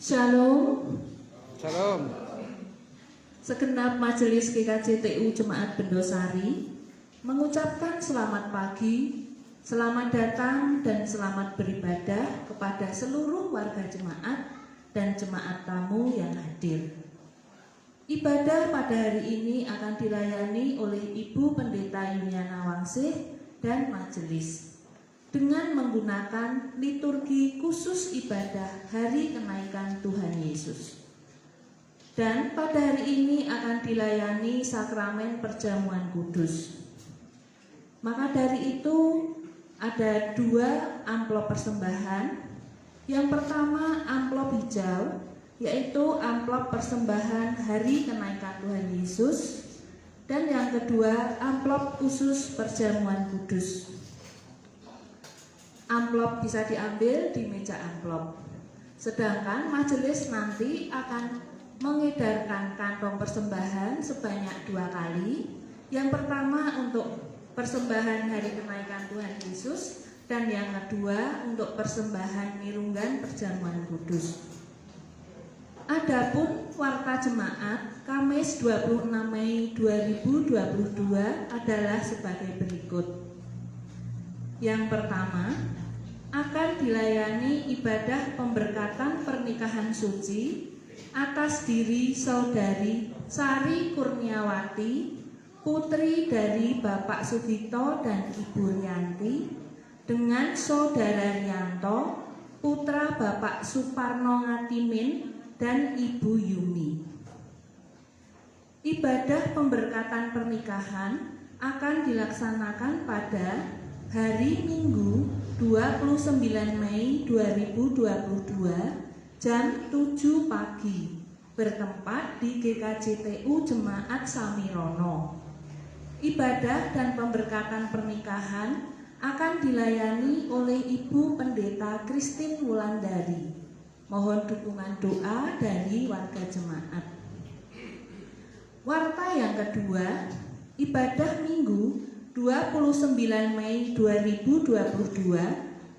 Shalom. Shalom. Segenap majelis GKJTU Jemaat Bendosari mengucapkan selamat pagi, selamat datang dan selamat beribadah kepada seluruh warga jemaat dan jemaat tamu yang hadir. Ibadah pada hari ini akan dilayani oleh Ibu Pendeta Yuliana Wangsih dan majelis dengan menggunakan liturgi khusus ibadah Hari Kenaikan Tuhan Yesus. Dan pada hari ini akan dilayani sakramen perjamuan kudus. Maka dari itu ada 2 amplop persembahan. Yang pertama amplop hijau, yaitu amplop persembahan Hari Kenaikan Tuhan Yesus. Dan yang kedua amplop khusus perjamuan kudus. Amplop bisa diambil di meja amplop. Sedangkan majelis nanti akan mengedarkan kantong persembahan sebanyak 2 kali. Yang pertama untuk persembahan Hari Kenaikan Tuhan Yesus, dan yang kedua untuk persembahan mirunggan perjamuan kudus. Adapun warta jemaat Kamis 26 Mei 2022 adalah sebagai berikut. Yang pertama, akan dilayani ibadah pemberkatan pernikahan suci atas diri saudari Sari Kurniawati, putri dari Bapak Sugito dan Ibu Rianti, dengan saudara Rianto, putra Bapak Suparno Ngatimin dan Ibu Yumi. Ibadah pemberkatan pernikahan akan dilaksanakan pada hari Minggu 29 Mei 2022 jam 7 pagi bertempat di GKJTU Jemaat Samirono. Ibadah dan pemberkatan pernikahan akan dilayani oleh Ibu Pendeta Christine Wulandari. Mohon dukungan doa dari warga jemaat. Warta yang kedua, ibadah Minggu 29 Mei 2022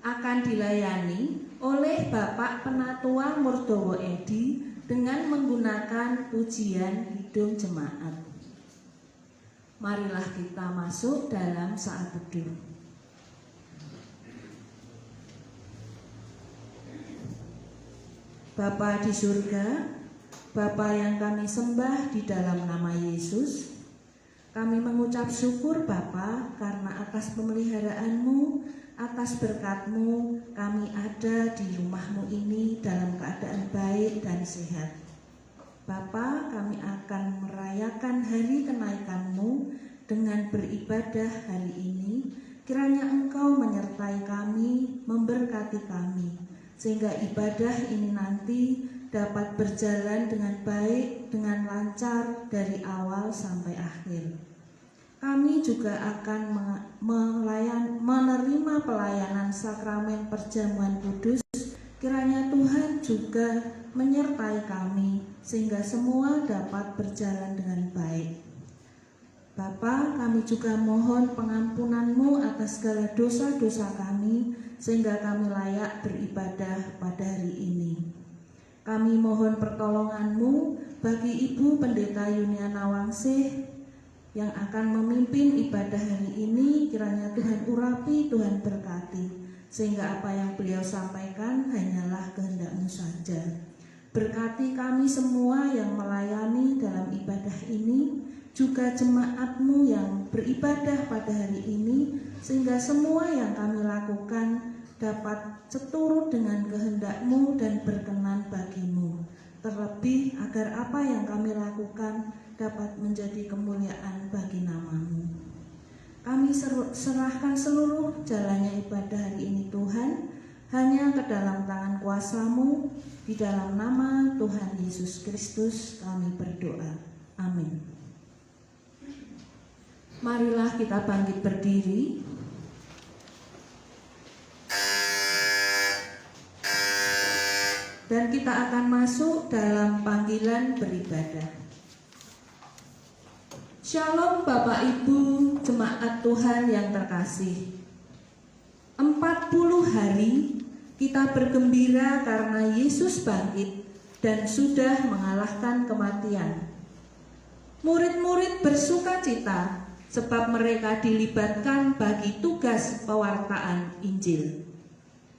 akan dilayani oleh Bapak Penatua Murdowo Edi dengan menggunakan pujian hidung jemaat. Marilah kita masuk dalam saat teduh. Bapa di surga, Bapa yang kami sembah di dalam nama Yesus, kami mengucap syukur Bapa karena atas pemeliharaanmu, atas berkat-Mu kami ada di rumah-Mu ini dalam keadaan baik dan sehat. Bapa, kami akan merayakan hari kenaikan-Mu dengan beribadah hari ini. Kiranya Engkau menyertai kami, memberkati kami, sehingga ibadah ini nanti dapat berjalan dengan baik, dengan lancar dari awal sampai akhir. Kami juga akan menerima pelayanan sakramen perjamuan kudus. Kiranya Tuhan juga menyertai kami sehingga semua dapat berjalan dengan baik. Bapa, kami juga mohon pengampunan-Mu atas segala dosa-dosa kami sehingga kami layak beribadah pada hari ini. Kami mohon pertolongan-Mu bagi Ibu Pendeta Yuliana Wangsih yang akan memimpin ibadah hari ini. Kiranya Tuhan urapi, Tuhan berkati, sehingga apa yang beliau sampaikan hanyalah kehendak-Mu saja. Berkati kami semua yang melayani dalam ibadah ini, juga jemaat-Mu yang beribadah pada hari ini, sehingga semua yang kami lakukan dapat seturut dengan kehendak-Mu dan berkenan bagi-Mu. Terlebih agar apa yang kami lakukan dapat menjadi kemuliaan bagi nama-Mu. Kami serahkan seluruh jalannya ibadah hari ini Tuhan, hanya ke dalam tangan kuasa-Mu. Di dalam nama Tuhan Yesus Kristus kami berdoa. Amin. Marilah kita bangkit berdiri. Dan kita akan masuk dalam panggilan beribadah. Shalom Bapak Ibu jemaat Tuhan yang terkasih. 40 hari kita bergembira karena Yesus bangkit dan sudah mengalahkan kematian. Murid-murid bersuka cita sebab mereka dilibatkan bagi tugas pewartaan Injil.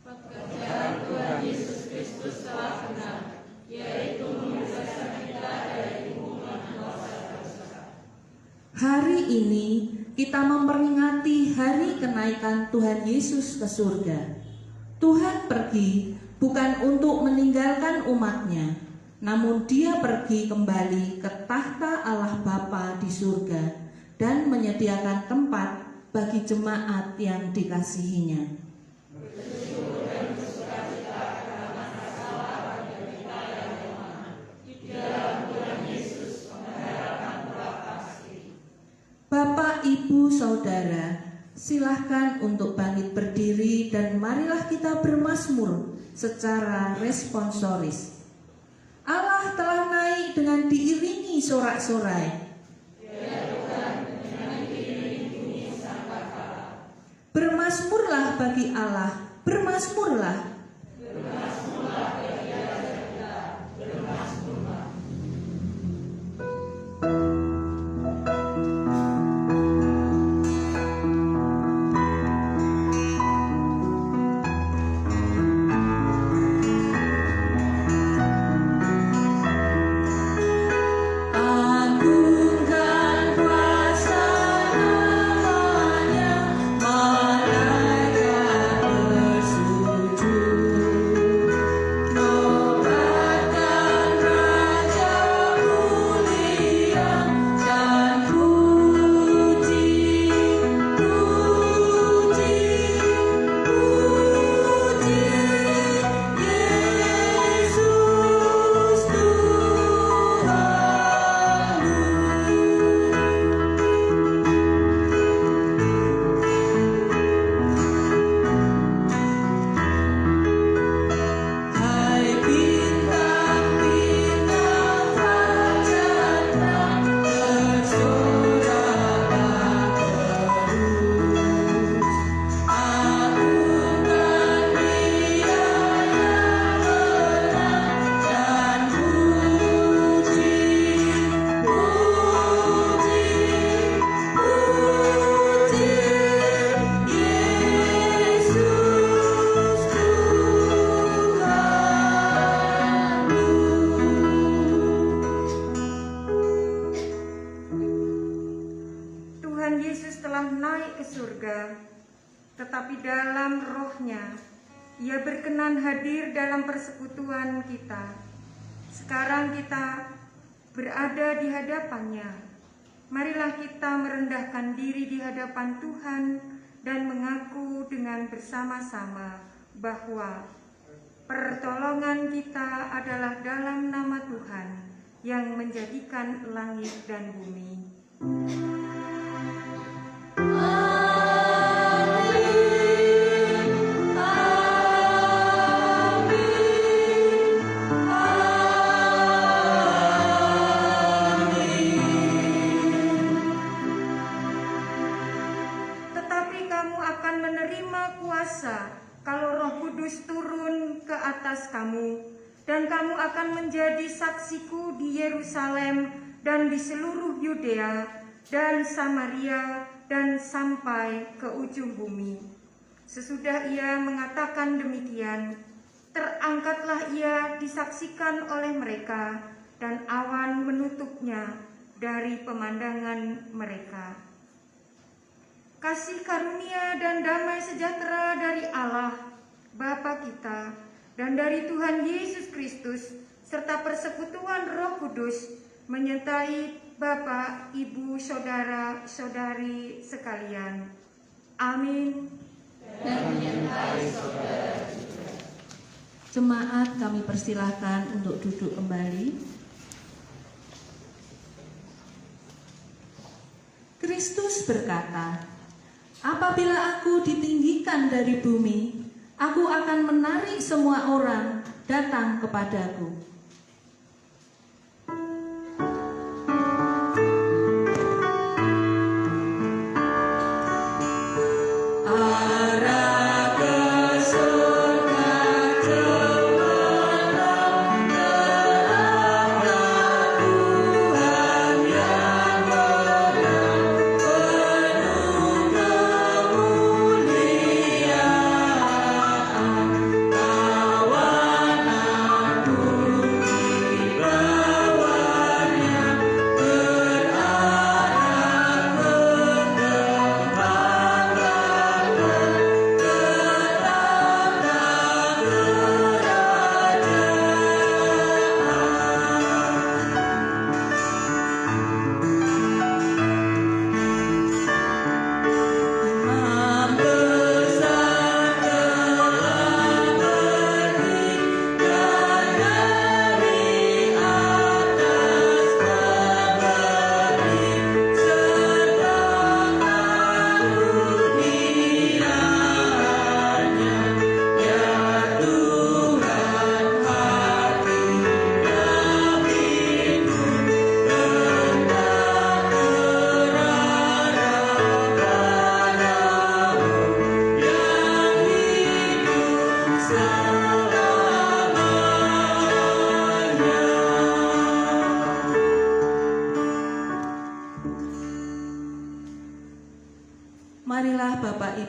Pekerjaan Tuhan Yesus Kristus telah benar, yaitu membebaskan kita dari hukuman dosa. Hari ini kita memperingati hari kenaikan Tuhan Yesus ke surga. Tuhan pergi bukan untuk meninggalkan umatnya, namun Dia pergi kembali ke tahta Allah Bapa di surga dan menyediakan tempat bagi jemaat yang dikasihinya. Bapak, Ibu, Saudara, silahkan untuk bangkit berdiri dan marilah kita bermazmur secara responsoris. Allah telah naik dengan diiringi sorak-sorai. Bermazmurlah bagi Allah, bermazmurlah. Bermazmurlah bagi Allah, bermazmurlah. Tetapi dalam rohnya, Ia berkenan hadir dalam persekutuan kita. Sekarang kita berada di hadapannya. Marilah kita merendahkan diri di hadapan Tuhan dan mengaku dengan bersama-sama bahwa pertolongan kita adalah dalam nama Tuhan yang menjadikan langit dan bumi. Kalau Roh Kudus turun ke atas kamu, dan kamu akan menjadi saksiku di Yerusalem dan di seluruh Yudea dan Samaria dan sampai ke ujung bumi. Sesudah Ia mengatakan demikian, terangkatlah Ia disaksikan oleh mereka, dan awan menutupnya dari pemandangan mereka. Kasih karunia dan damai sejahtera dari Allah, Bapa kita, dan dari Tuhan Yesus Kristus, serta persekutuan Roh Kudus, menyertai Bapak, Ibu, Saudara-saudari sekalian. Amin. Dan menyertai saudara juga. Jemaat, kami persilahkan untuk duduk kembali. Kristus berkata, "Apabila aku ditinggikan dari bumi, aku akan menarik semua orang datang kepadaku." Arah ke surga cemerlang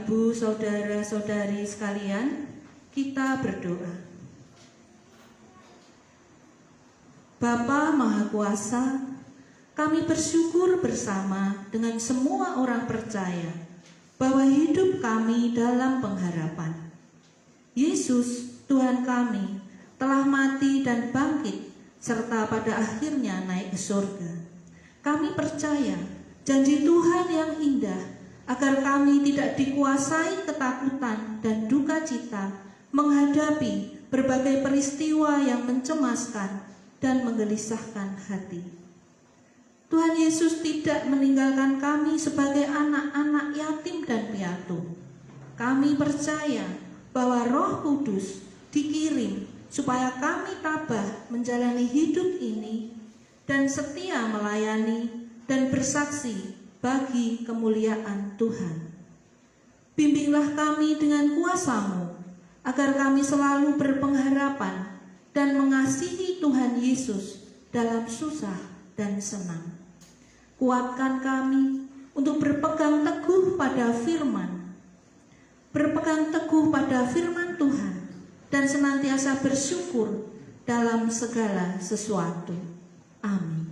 Ibu, saudara-saudari sekalian, kita berdoa. Bapa Maha Kuasa, kami bersyukur bersama dengan semua orang percaya bahwa hidup kami dalam pengharapan. Yesus, Tuhan kami, telah mati dan bangkit, serta pada akhirnya naik ke surga. Kami percaya janji Tuhan yang indah agar kami tidak dikuasai ketakutan dan duka cita menghadapi berbagai peristiwa yang mencemaskan dan menggelisahkan hati. Tuhan Yesus tidak meninggalkan kami sebagai anak-anak yatim dan piatu. Kami percaya bahwa Roh Kudus dikirim supaya kami tabah menjalani hidup ini dan setia melayani dan bersaksi bagi kemuliaan Tuhan. Bimbinglah kami dengan kuasa-Mu agar kami selalu berpengharapan dan mengasihi Tuhan Yesus dalam susah dan senang. Kuatkan kami untuk berpegang teguh pada firman Tuhan dan senantiasa bersyukur dalam segala sesuatu. Amin.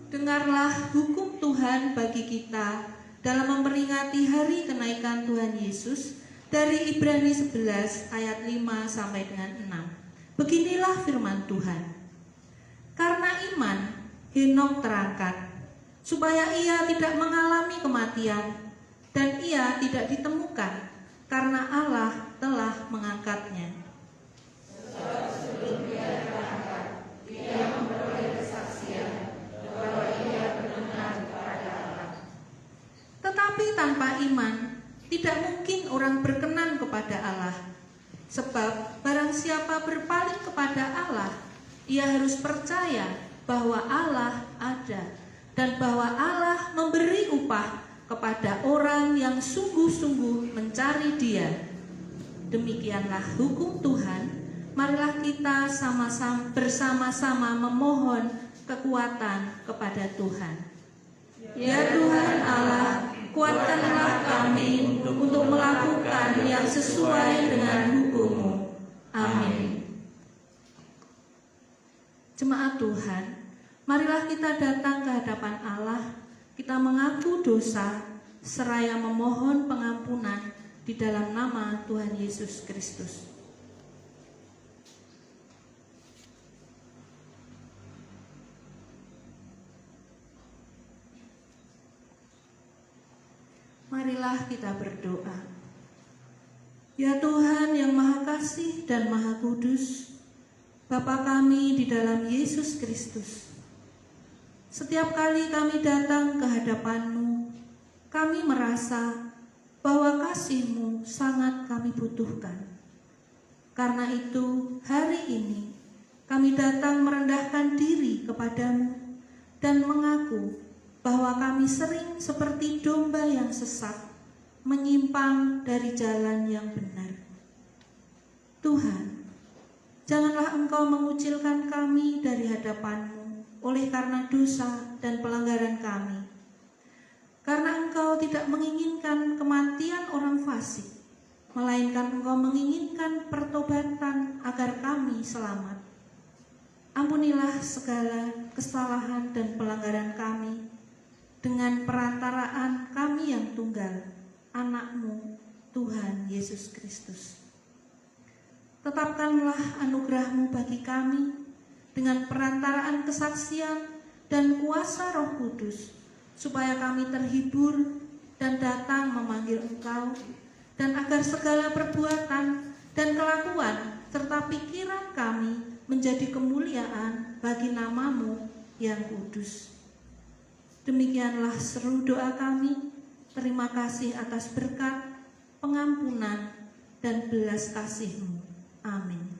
Dengarlah hukum Tuhan bagi kita dalam memperingati hari kenaikan Tuhan Yesus dari Ibrani 11 ayat 5 sampai dengan 6. Beginilah firman Tuhan. Karena iman, Henokh terangkat, supaya ia tidak mengalami kematian, dan ia tidak ditemukan, karena Allah telah mengangkatnya. Sebelum ia terangkat, ia memperoleh kesaksian bahwa ia berkenan kepada Allah. Tetapi tanpa iman, tidak mungkin orang berkenan kepada Allah. Sebab barang siapa berpaling kepada Allah, ia harus percaya bahwa Allah ada dan bahwa Allah memberi upah kepada orang yang sungguh-sungguh mencari Dia. Demikianlah hukum Tuhan. Marilah kita bersama-sama memohon kekuatan kepada Tuhan. Ya Tuhan Allah, kuatkanlah kami untuk melakukan yang sesuai dengan hukum-Mu. Amin. Jemaat Tuhan, marilah kita datang ke hadapan Allah, kita mengaku dosa, seraya memohon pengampunan di dalam nama Tuhan Yesus Kristus. Marilah kita berdoa. Ya Tuhan yang Maha Kasih dan Maha Kudus, Bapa kami di dalam Yesus Kristus, setiap kali kami datang ke hadapan-Mu, kami merasa bahwa kasih-Mu sangat kami butuhkan. Karena itu, hari ini kami datang merendahkan diri kepadamu dan mengaku bahwa kami sering seperti domba yang sesat, menyimpang dari jalan yang benar. Tuhan, janganlah Engkau mengucilkan kami dari hadapan-Mu oleh karena dosa dan pelanggaran kami. Karena Engkau tidak menginginkan kematian orang fasik, melainkan Engkau menginginkan pertobatan agar kami selamat. Ampunilah segala kesalahan dan pelanggaran kami dengan perantaraan kami yang tunggal, Anak-Mu, Tuhan Yesus Kristus. Tetapkanlah anugerah-Mu bagi kami dengan perantaraan kesaksian dan kuasa Roh Kudus, supaya kami terhibur dan datang memanggil Engkau, dan agar segala perbuatan dan kelakuan serta pikiran kami menjadi kemuliaan bagi nama-Mu yang kudus. Demikianlah seru doa kami. Terima kasih atas berkat, pengampunan, dan belas kasih-Mu. Amin.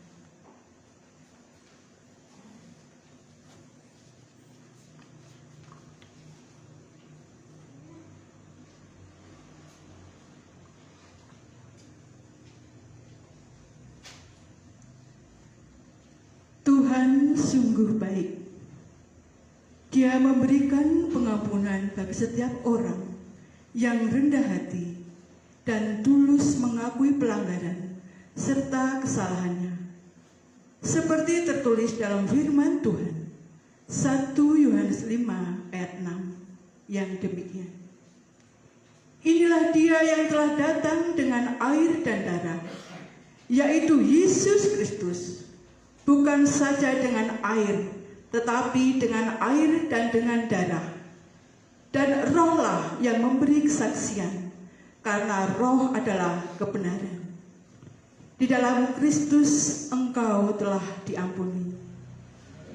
Tuhan sungguh baik. Dia memberikan pengampunan bagi setiap orang yang rendah hati dan tulus mengakui pelanggaran serta kesalahannya. Seperti tertulis dalam firman Tuhan, 1 Yohanes 5 ayat 6 yang demikian. Inilah Dia yang telah datang dengan air dan darah, yaitu Yesus Kristus. Bukan saja dengan air, tetapi dengan air dan dengan darah. Dan Roh-lah yang memberi kesaksian, karena Roh adalah kebenaran. Di dalam Kristus engkau telah diampuni.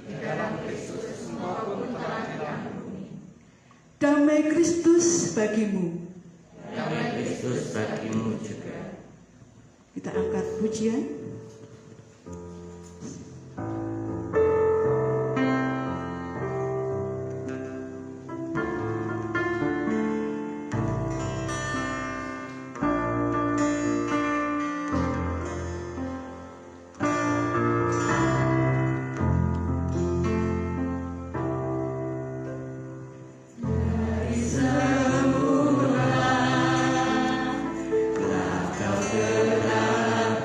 Di dalam Kristus engkau pun telah diampuni. Damai Kristus bagimu. Damai Kristus bagimu juga. Kita angkat pujian. Semula telah kau gerakkan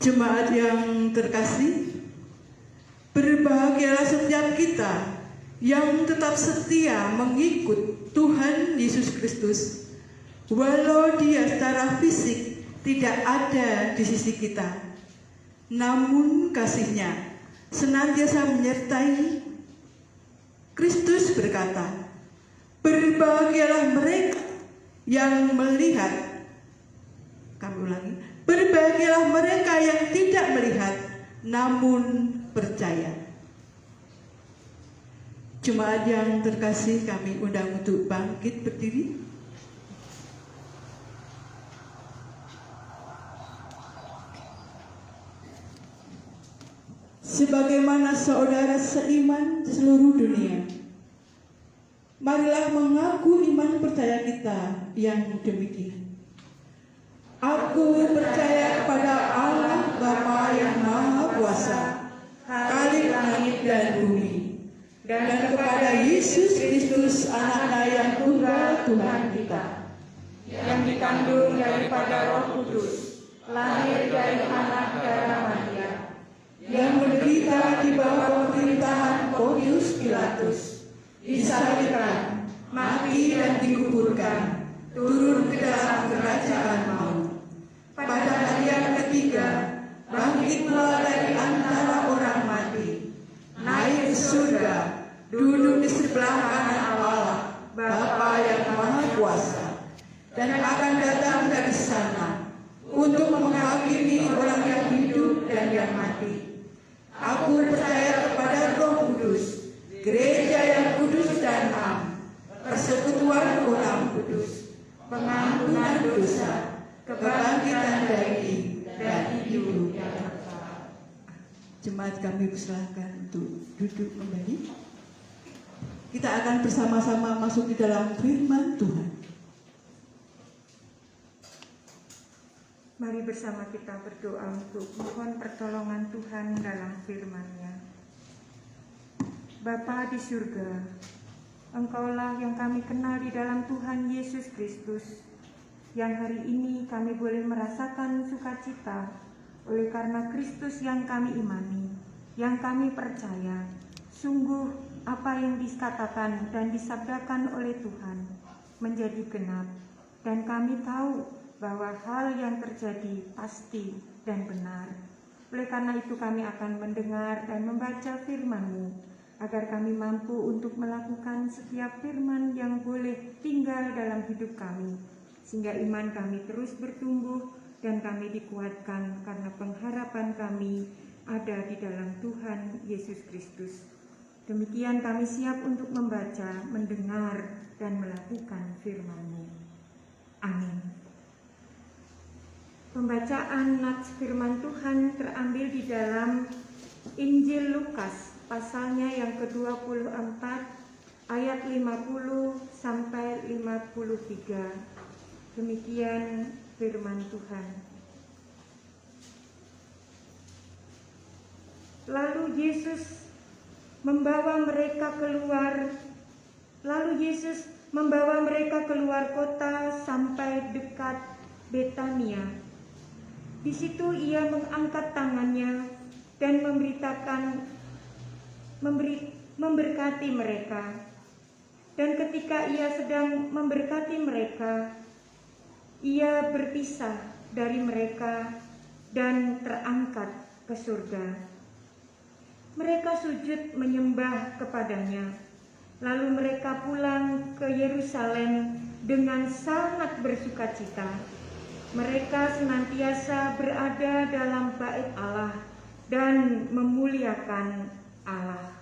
Jemaat yang terkasih, berbahagialah setiap kita yang tetap setia mengikut Tuhan Yesus Kristus, walau Dia secara fisik tidak ada di sisi kita, namun kasih-Nya senantiasa menyertai. Kristus berkata, berbahagialah mereka yang melihat, kami ulangi, berbahagialah mereka yang tidak melihat namun percaya. Jemaat yang terkasih, kami undang untuk bangkit berdiri. Sebagaimana saudara seiman di seluruh dunia, marilah mengaku iman percaya kita yang demikian. Aku percaya kepada Allah Bapa yang Maha Kuasa, Khalik langit dan bumi, dan kepada Yesus Kristus Anaknya yang tunggal Tuhan kita, yang dikandung daripada Roh Kudus, lahir dari anak darah Maria, yang menderita di bawah pemerintahan Pontius Pilatus, disalibkan, mati dan dikuburkan, turun ke dalam kerajaan maut. Pada hari yang ketiga, bangkit pula dari antara orang mati, naik ke surga, duduk di sebelah kanan Allah, Bapa yang Maha Kuasa, dan akan datang dari sana untuk menghakimi orang yang hidup dan yang mati. Aku percaya kepada Roh Kudus, gereja yang kudus dan am, persekutuan orang kudus, pengampunan dosa, kebangkitan dari hidup yang kekal. Jemaat kami persilahkan untuk duduk kembali. Kita akan bersama-sama masuk di dalam firman Tuhan. Mari bersama kita berdoa untuk mohon pertolongan Tuhan dalam firman-Nya. Bapa di surga, Engkaulah yang kami kenal di dalam Tuhan Yesus Kristus, yang hari ini kami boleh merasakan sukacita oleh karena Kristus yang kami imani, yang kami percaya. Sungguh apa yang dikatakan dan disabdakan oleh Tuhan menjadi genap, dan kami tahu bahwa hal yang terjadi pasti dan benar. Oleh karena itu kami akan mendengar dan membaca firman-Mu, agar kami mampu untuk melakukan setiap firman yang boleh tinggal dalam hidup kami, sehingga iman kami terus bertumbuh dan kami dikuatkan karena pengharapan kami ada di dalam Tuhan Yesus Kristus. Demikian kami siap untuk membaca, mendengar, dan melakukan firman-Mu. Amin. Pembacaan nats firman Tuhan terambil di dalam Injil Lukas, pasalnya yang ke-24, ayat 50 sampai 53. Demikian firman Tuhan. Lalu Yesus membawa mereka keluar kota sampai dekat Betania. Di situ ia mengangkat tangannya dan memberkati mereka. Dan ketika ia sedang memberkati mereka, ia berpisah dari mereka dan terangkat ke surga. Mereka sujud menyembah kepadanya. Lalu mereka pulang ke Yerusalem dengan sangat bersukacita. Mereka senantiasa berada dalam bait Allah dan memuliakan Allah.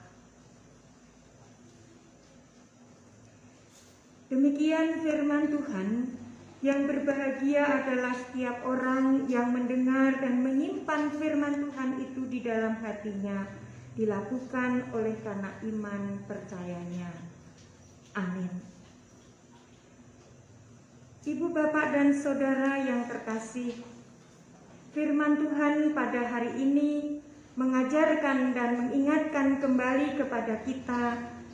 Demikian firman Tuhan. Yang berbahagia adalah setiap orang yang mendengar dan menyimpan firman Tuhan itu di dalam hatinya, dilakukan oleh karena iman percayanya. Amin. Ibu, bapak, dan saudara yang terkasih, firman Tuhan pada hari ini mengajarkan dan mengingatkan kembali kepada kita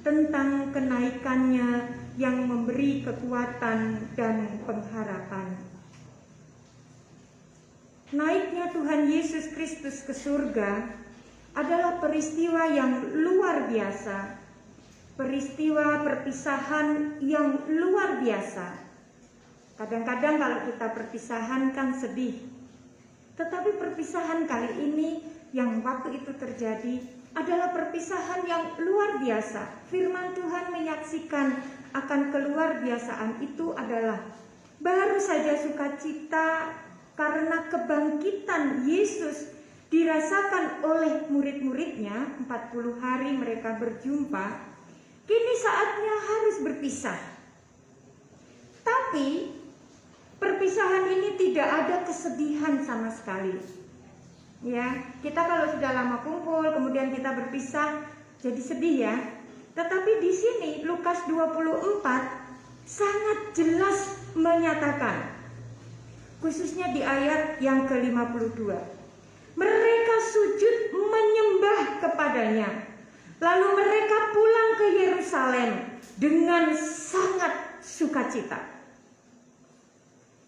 tentang kenaikannya yang memberi kekuatan dan pengharapan. naiknya Tuhan Yesus Kristus ke surga adalah peristiwa yang luar biasa, peristiwa perpisahan yang luar biasa. Kadang-kadang kalau kita perpisahan kan sedih, tetapi perpisahan kali ini yang waktu itu terjadi adalah perpisahan yang luar biasa. Firman Tuhan menyaksikan akan keluarbiasaan itu adalah baru saja sukacita karena kebangkitan Yesus dirasakan oleh murid-muridnya. 40 hari mereka berjumpa. Kini saatnya harus berpisah. Tapi perpisahan ini tidak ada kesedihan sama sekali. Ya, kita kalau sudah lama kumpul kemudian kita berpisah jadi sedih ya. Tetapi di sini Lukas 24 sangat jelas menyatakan, khususnya di ayat yang ke-52. Mereka sujud menyembah kepadanya. Lalu mereka pulang ke Yerusalem dengan sangat sukacita.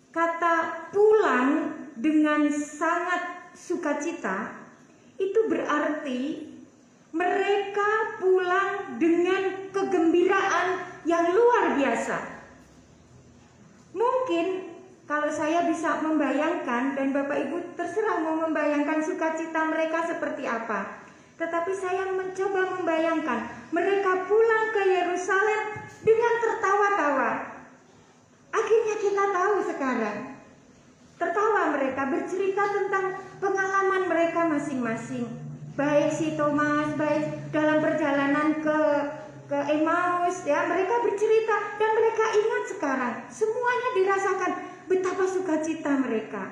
Kata pulang dengan sangat sukacita itu berarti mereka pulang dengan kegembiraan yang luar biasa. Mungkin kalau saya bisa membayangkan, dan Bapak Ibu terserah mau membayangkan sukacita mereka seperti apa. Tetapi saya mencoba membayangkan mereka pulang ke Yerusalem dengan tertawa-tawa. Akhirnya kita tahu sekarang. Tertawa mereka, bercerita tentang pengalaman mereka masing-masing. Baik si Thomas, baik dalam perjalanan ke Emmaus, ya, mereka bercerita dan mereka ingat sekarang. Semuanya dirasakan betapa sukacita mereka.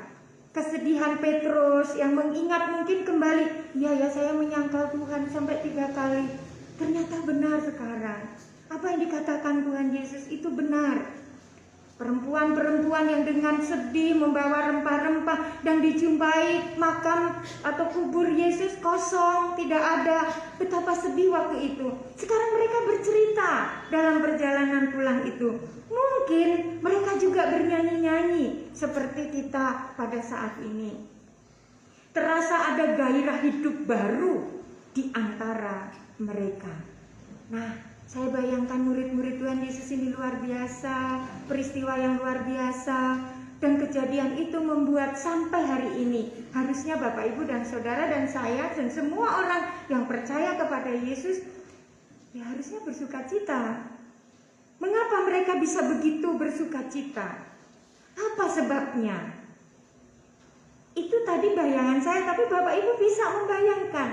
Kesedihan Petrus yang mengingat mungkin kembali, ya saya menyangkal Tuhan sampai 3 kali. Ternyata benar sekarang. Apa yang dikatakan Tuhan Yesus itu benar. Perempuan-perempuan yang dengan sedih membawa rempah-rempah dan dijumpai makam atau kubur Yesus kosong, tidak ada. Betapa sedih waktu itu. Sekarang mereka bercerita dalam perjalanan pulang itu. Mungkin mereka juga bernyanyi-nyanyi seperti kita pada saat ini. Terasa ada gairah hidup baru di antara mereka. Nah, saya bayangkan murid-murid Tuhan Yesus ini luar biasa, peristiwa yang luar biasa, dan kejadian itu membuat sampai hari ini harusnya Bapak Ibu dan Saudara dan saya dan semua orang yang percaya kepada Yesus ya harusnya bersukacita. Mengapa mereka bisa begitu bersukacita? Apa sebabnya? Itu tadi bayangan saya, tapi Bapak Ibu bisa membayangkan.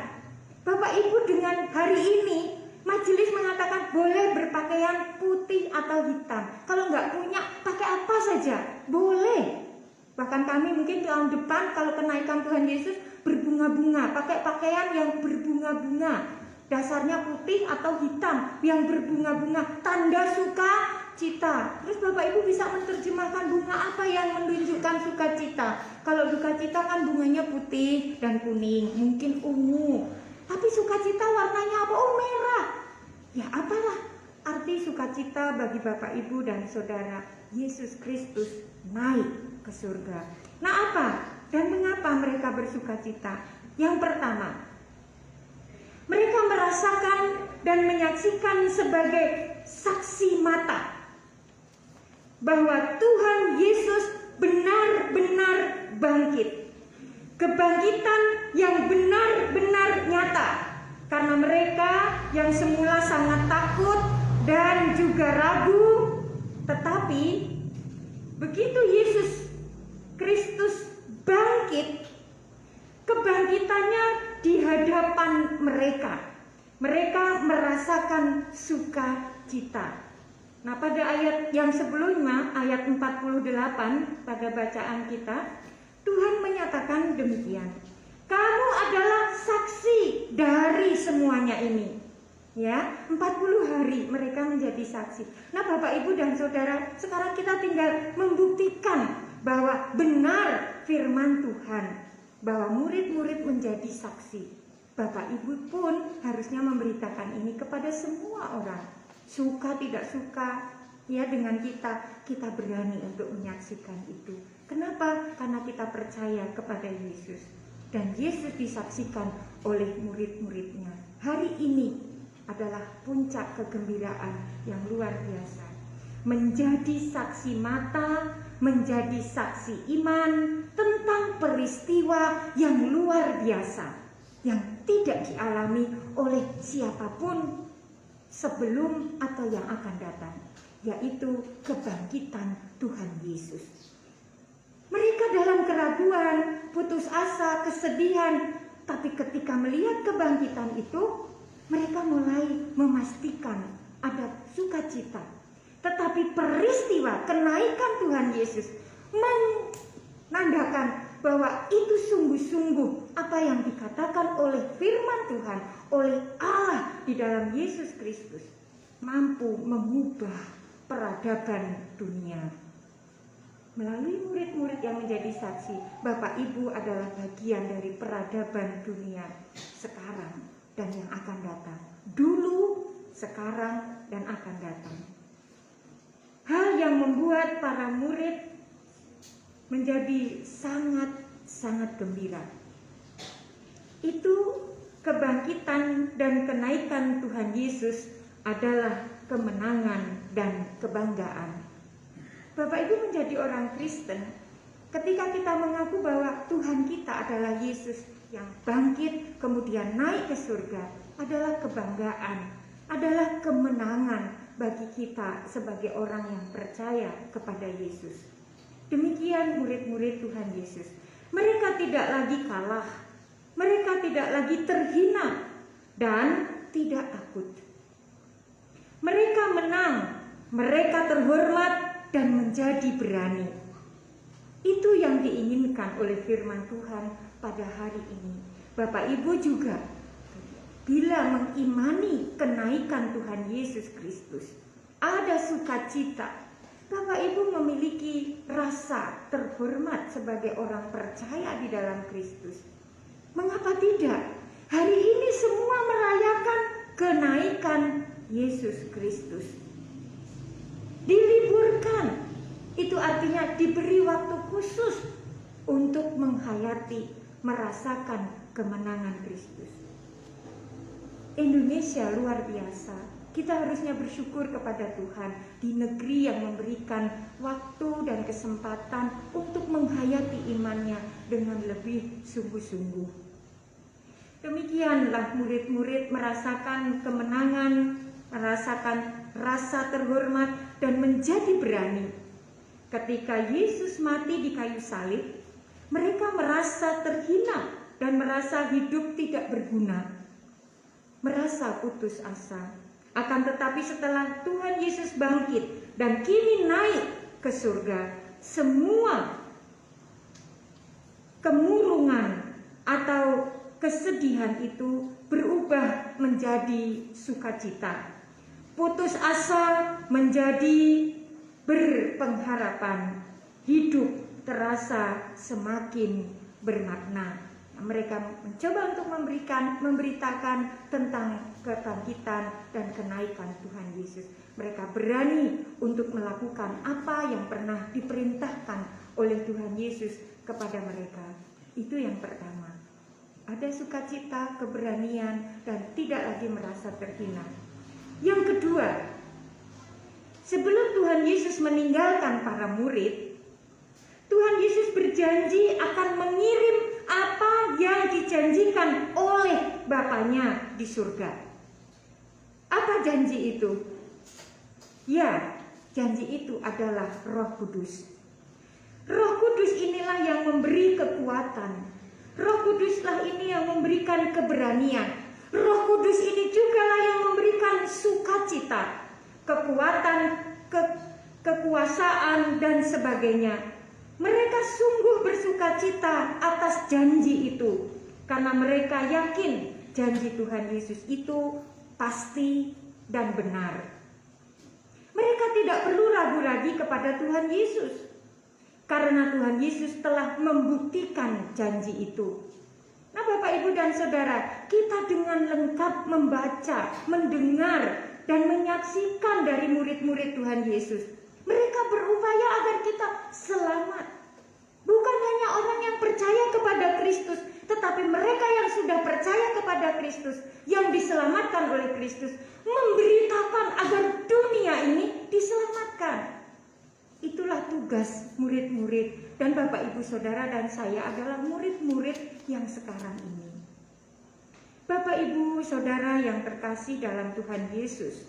Bapak Ibu dengan hari ini majelis mengatakan boleh berpakaian putih atau hitam. Kalau nggak punya, pakai apa saja, boleh. Bahkan kami mungkin tahun depan kalau kenaikan Tuhan Yesus berbunga-bunga, pakai pakaian yang berbunga-bunga. Dasarnya putih atau hitam yang berbunga-bunga, tanda sukacita. Terus Bapak Ibu bisa menerjemahkan bunga apa yang menunjukkan sukacita. Kalau sukacita kan bunganya putih dan kuning, mungkin ungu. Tapi sukacita warnanya apa? Oh, merah. Ya apalah arti sukacita bagi Bapak Ibu dan Saudara, Yesus Kristus naik ke surga. Nah, apa dan mengapa mereka bersukacita? Yang pertama, mereka merasakan dan menyaksikan sebagai saksi mata bahwa Tuhan Yesus benar-benar bangkit. Kebangkitan yang benar-benar nyata. Karena mereka yang semula sangat takut dan juga ragu, tetapi begitu Yesus Kristus bangkit, kebangkitannya di hadapan mereka. Mereka merasakan sukacita. Nah, pada ayat yang sebelumnya, ayat 48 pada bacaan kita, Tuhan menyatakan demikian. Kamu adalah saksi dari semuanya ini. Ya, 40 hari mereka menjadi saksi. Nah, Bapak Ibu dan Saudara, sekarang kita tinggal membuktikan bahwa benar firman Tuhan, bahwa murid-murid menjadi saksi. Bapak Ibu pun harusnya memberitakan ini kepada semua orang. Suka tidak suka, ya dengan kita berani untuk menyaksikan itu. Kenapa? Karena kita percaya kepada Yesus. Dan Yesus disaksikan oleh murid-muridnya. Hari ini adalah puncak kegembiraan yang luar biasa. Menjadi saksi mata, menjadi saksi iman tentang peristiwa yang luar biasa, yang tidak dialami oleh siapapun sebelum atau yang akan datang, yaitu kebangkitan Tuhan Yesus. Mereka dalam keraguan, putus asa, kesedihan, tapi ketika melihat kebangkitan itu, mereka mulai memastikan ada sukacita. Tetapi peristiwa kenaikan Tuhan Yesus menandakan bahwa itu sungguh-sungguh apa yang dikatakan oleh firman Tuhan, oleh Allah di dalam Yesus Kristus, mampu mengubah peradaban dunia. Melalui murid-murid yang menjadi saksi, Bapak Ibu adalah bagian dari peradaban dunia sekarang dan yang akan datang. Dulu, sekarang, dan akan datang. Hal yang membuat para murid menjadi sangat-sangat gembira itu kebangkitan dan kenaikan Tuhan Yesus adalah kemenangan dan kebanggaan. Bapak Ibu menjadi orang Kristen, ketika kita mengaku bahwa Tuhan kita adalah Yesus yang bangkit kemudian naik ke surga, adalah kebanggaan, adalah kemenangan bagi kita sebagai orang yang percaya kepada Yesus. Demikian murid-murid Tuhan Yesus. Mereka tidak lagi kalah, mereka tidak lagi terhina dan tidak takut. Mereka menang, mereka terhormat dan menjadi berani. Itu yang diinginkan oleh firman Tuhan pada hari ini. Bapak Ibu juga bila mengimani kenaikan Tuhan Yesus Kristus, ada sukacita. Bapak Ibu memiliki rasa terhormat sebagai orang percaya di dalam Kristus. Mengapa tidak? Hari ini semua merayakan kenaikan Yesus Kristus. Diliburkan, itu artinya diberi waktu khusus untuk menghayati, merasakan kemenangan Kristus. Indonesia luar biasa. Kita harusnya bersyukur kepada Tuhan di negeri yang memberikan waktu dan kesempatan untuk menghayati imannya dengan lebih sungguh-sungguh. Demikianlah murid-murid merasakan kemenangan, merasakan rasa terhormat dan menjadi berani. Ketika Yesus mati di kayu salib, mereka merasa terhina dan merasa hidup tidak berguna, merasa putus asa. Akan tetapi setelah Tuhan Yesus bangkit dan kini naik ke surga, semua kemurungan atau kesedihan itu berubah menjadi sukacita. Putus asa menjadi berpengharapan. Hidup terasa semakin bermakna. Mereka mencoba untuk memberitakan tentang kebangkitan dan kenaikan Tuhan Yesus. Mereka berani untuk melakukan apa yang pernah diperintahkan oleh Tuhan Yesus kepada mereka. Itu yang pertama. Ada sukacita, keberanian, dan tidak lagi merasa terhina. Yang kedua, sebelum Tuhan Yesus meninggalkan para murid, Tuhan Yesus berjanji akan mengirim apa yang dijanjikan oleh Bapaknya di surga. Apa janji itu? Ya, janji itu adalah Roh Kudus. Roh Kudus inilah yang memberi kekuatan. Roh Kuduslah ini yang memberikan keberanian. Roh Kudus ini jugalah yang memberikan sukacita, kekuatan, kekuasaan, dan sebagainya. Mereka sungguh bersukacita atas janji itu, karena mereka yakin janji Tuhan Yesus itu pasti dan benar. Mereka tidak perlu ragu lagi kepada Tuhan Yesus, karena Tuhan Yesus telah membuktikan janji itu. Nah, Bapak, Ibu, dan Saudara, kita dengan lengkap membaca, mendengar, dan menyaksikan dari murid-murid Tuhan Yesus. Mereka berupaya agar kita selamat. Bukan hanya orang yang percaya kepada Kristus, tetapi mereka yang sudah percaya kepada Kristus, yang diselamatkan oleh Kristus, memberitakan agar dunia ini diselamatkan. Itulah tugas murid-murid, dan Bapak Ibu Saudara dan saya adalah murid-murid yang sekarang ini. Bapak Ibu Saudara yang terkasih dalam Tuhan Yesus,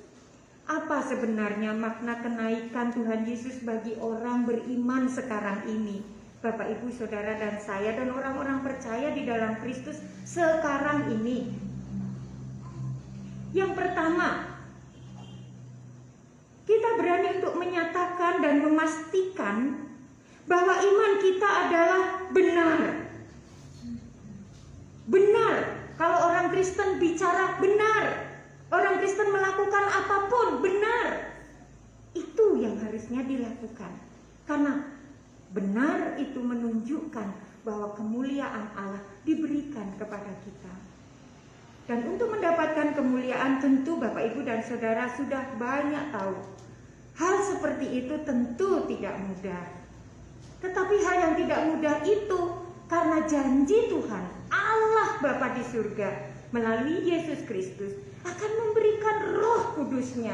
apa sebenarnya makna kenaikan Tuhan Yesus bagi orang beriman sekarang ini? Bapak Ibu Saudara dan saya dan orang-orang percaya di dalam Kristus sekarang ini. Yang pertama, kita berani untuk menyatakan dan memastikan bahwa iman kita adalah benar. Benar. Kalau orang Kristen bicara benar, orang Kristen melakukan apapun benar. Itu yang harusnya dilakukan. Karena benar itu menunjukkan bahwa kemuliaan Allah diberikan kepada kita. Dan untuk mendapatkan kemuliaan tentu Bapak Ibu dan Saudara sudah banyak tahu. Hal seperti itu tentu tidak mudah. Tetapi hal yang tidak mudah itu karena janji Tuhan Allah Bapa di surga melalui Yesus Kristus akan memberikan Roh Kudus-Nya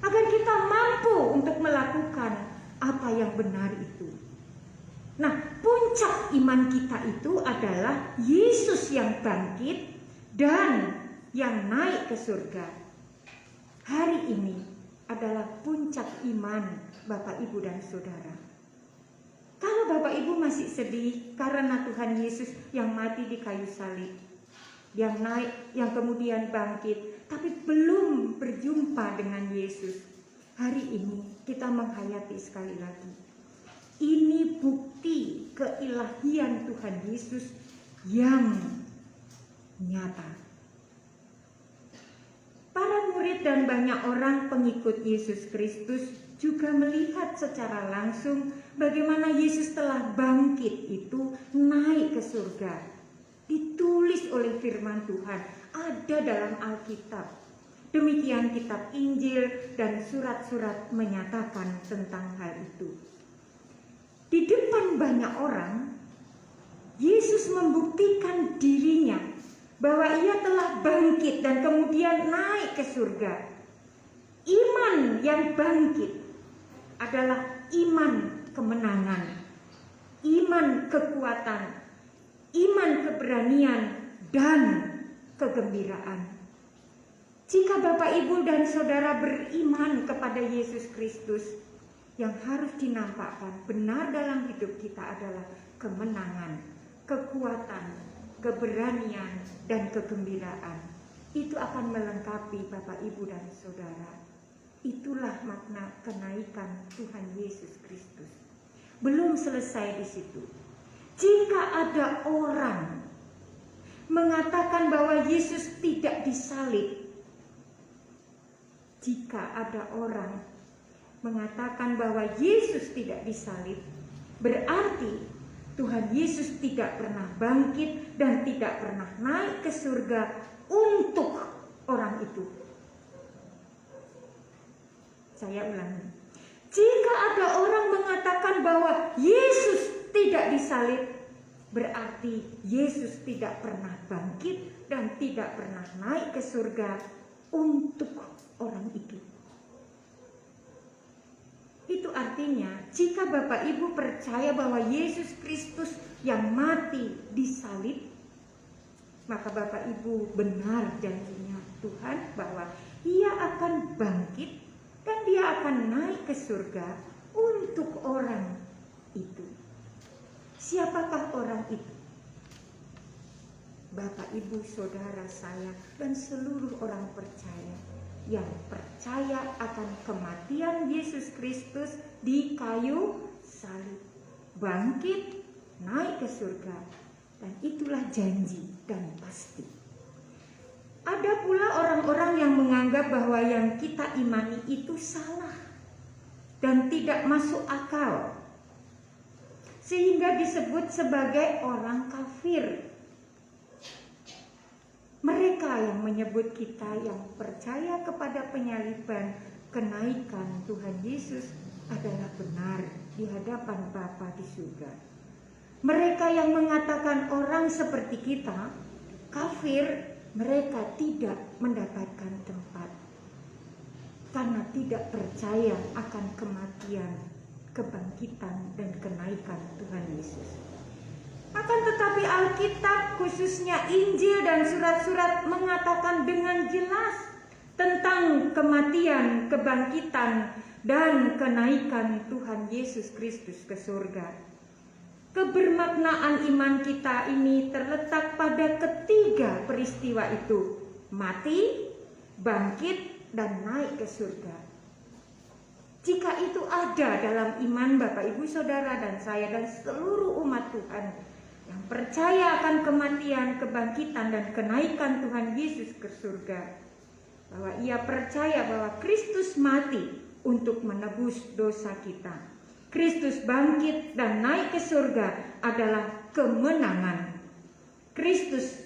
agar kita mampu untuk melakukan apa yang benar itu. Nah, puncak iman kita itu adalah Yesus yang bangkit dan yang naik ke surga. Hari ini adalah puncak iman Bapak Ibu dan Saudara. Kalau Bapak Ibu masih sedih karena Tuhan Yesus yang mati di kayu salib, yang naik, yang kemudian bangkit, tapi belum berjumpa dengan Yesus, hari ini kita menghayati sekali lagi. Ini bukti keilahian Tuhan Yesus yang nyata. Para murid dan banyak orang pengikut Yesus Kristus juga melihat secara langsung bagaimana Yesus telah bangkit itu naik ke surga. Ditulis oleh firman Tuhan, ada dalam Alkitab. Demikian kitab Injil dan surat-surat menyatakan tentang hal itu. Di depan banyak orang, Yesus membuktikan dirinya bahwa ia telah bangkit dan kemudian naik ke surga. Iman yang bangkit adalah iman kemenangan, iman kekuatan, iman keberanian, dan kegembiraan. Jika Bapak Ibu dan Saudara beriman kepada Yesus Kristus, yang harus dinampakkan benar dalam hidup kita adalah kemenangan, kekuatan, keberanian, dan kegembiraan. Itu akan melengkapi Bapak Ibu dan Saudara. Itulah makna kenaikan Tuhan Yesus Kristus. Belum selesai di situ. Jika ada orang mengatakan bahwa Yesus tidak disalib, jika ada orang mengatakan bahwa Yesus tidak disalib, berarti Tuhan Yesus tidak pernah bangkit dan tidak pernah naik ke surga untuk orang itu. Saya ulangi. Jika ada orang mengatakan bahwa Yesus tidak disalib, berarti Yesus tidak pernah bangkit dan tidak pernah naik ke surga untuk orang itu. Itu artinya jika Bapak Ibu percaya bahwa Yesus Kristus yang mati disalib, maka Bapak Ibu benar janjinya Tuhan bahwa Ia akan bangkit dan Dia akan naik ke surga untuk orang itu. Siapakah orang itu? Bapak Ibu Saudara saya dan seluruh orang percaya yang percaya akan kematian Yesus Kristus di kayu salib, bangkit, naik ke surga, dan itulah janji dan pasti. Ada pula orang-orang yang menganggap bahwa yang kita imani itu salah dan tidak masuk akal, sehingga disebut sebagai orang kafir. Mereka yang menyebut kita yang percaya kepada penyaliban, kenaikan Tuhan Yesus adalah benar di hadapan Bapa di surga. Mereka yang mengatakan orang seperti kita kafir, mereka tidak mendapatkan tempat karena tidak percaya akan kematian, kebangkitan, dan kenaikan Tuhan Yesus. Akan tetapi Alkitab, khususnya Injil dan surat-surat, mengatakan dengan jelas tentang kematian, kebangkitan, dan kenaikan Tuhan Yesus Kristus ke surga. Kebermaknaan iman kita ini terletak pada ketiga peristiwa itu: mati, bangkit, dan naik ke surga. Jika itu ada dalam iman Bapak, Ibu, Saudara, dan saya, dan seluruh umat Tuhan yang percaya akan kematian, kebangkitan, dan kenaikan Tuhan Yesus ke surga, bahwa ia percaya bahwa Kristus mati untuk menebus dosa kita, Kristus bangkit dan naik ke surga adalah kemenangan Kristus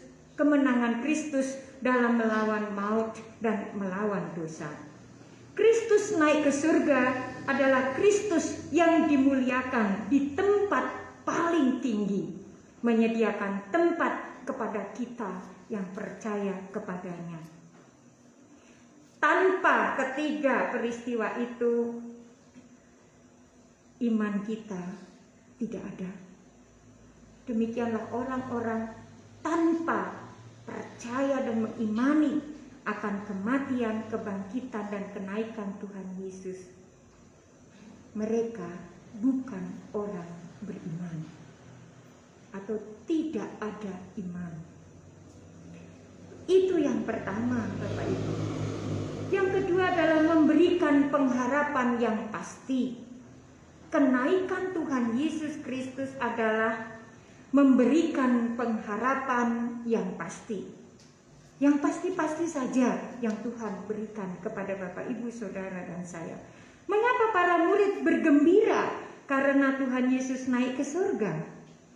dalam melawan maut dan melawan dosa. Kristus naik ke surga adalah Kristus yang dimuliakan di tempat paling tinggi, menyediakan tempat kepada kita yang percaya kepadanya. Tanpa ketiga peristiwa itu, iman kita tidak ada. Demikianlah orang-orang tanpa percaya dan mengimani akan kematian, kebangkitan, dan kenaikan Tuhan Yesus. Mereka bukan orang beriman atau tidak ada iman. Itu yang pertama, Bapak Ibu. Yang kedua adalah memberikan pengharapan yang pasti. Kenaikan Tuhan Yesus Kristus adalah memberikan pengharapan yang pasti. Yang pasti-pasti saja yang Tuhan berikan kepada Bapak, Ibu, Saudara, dan saya. Mengapa para murid bergembira karena Tuhan Yesus naik ke surga?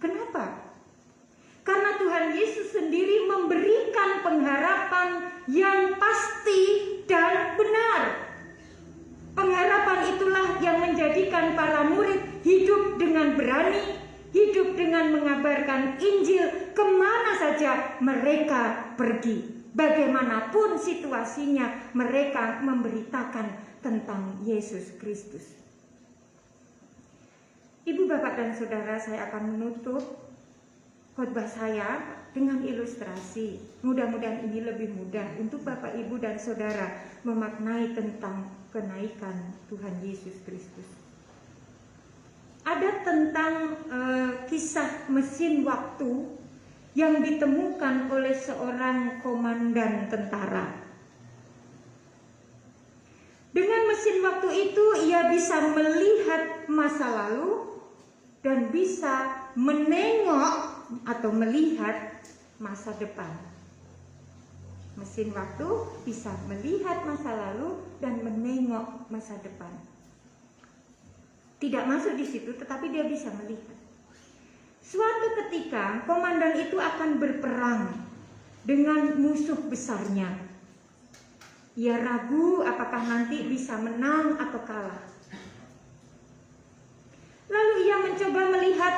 Kenapa? Karena Tuhan Yesus sendiri memberikan pengharapan yang pasti dan benar. Pengharapan itulah yang menjadikan para murid hidup dengan berani, hidup dengan mengabarkan Injil kemana saja mereka pergi. Bagaimanapun situasinya, mereka memberitakan tentang Yesus Kristus. Ibu, Bapak, dan Saudara, saya akan menutup khotbah saya dengan ilustrasi. Mudah-mudahan ini lebih mudah untuk Bapak, Ibu, dan Saudara memaknai tentang kenaikan Tuhan Yesus Kristus. Ada tentang kisah mesin waktu yang ditemukan oleh seorang komandan tentara. Dengan mesin waktu itu ia bisa melihat masa lalu dan bisa menengok atau melihat masa depan. Mesin waktu bisa melihat masa lalu dan menengok masa depan. Tidak masuk di situ, tetapi dia bisa melihat. Suatu ketika komandan itu akan berperang dengan musuh besarnya. Ia ragu apakah nanti bisa menang atau kalah. Lalu ia mencoba melihat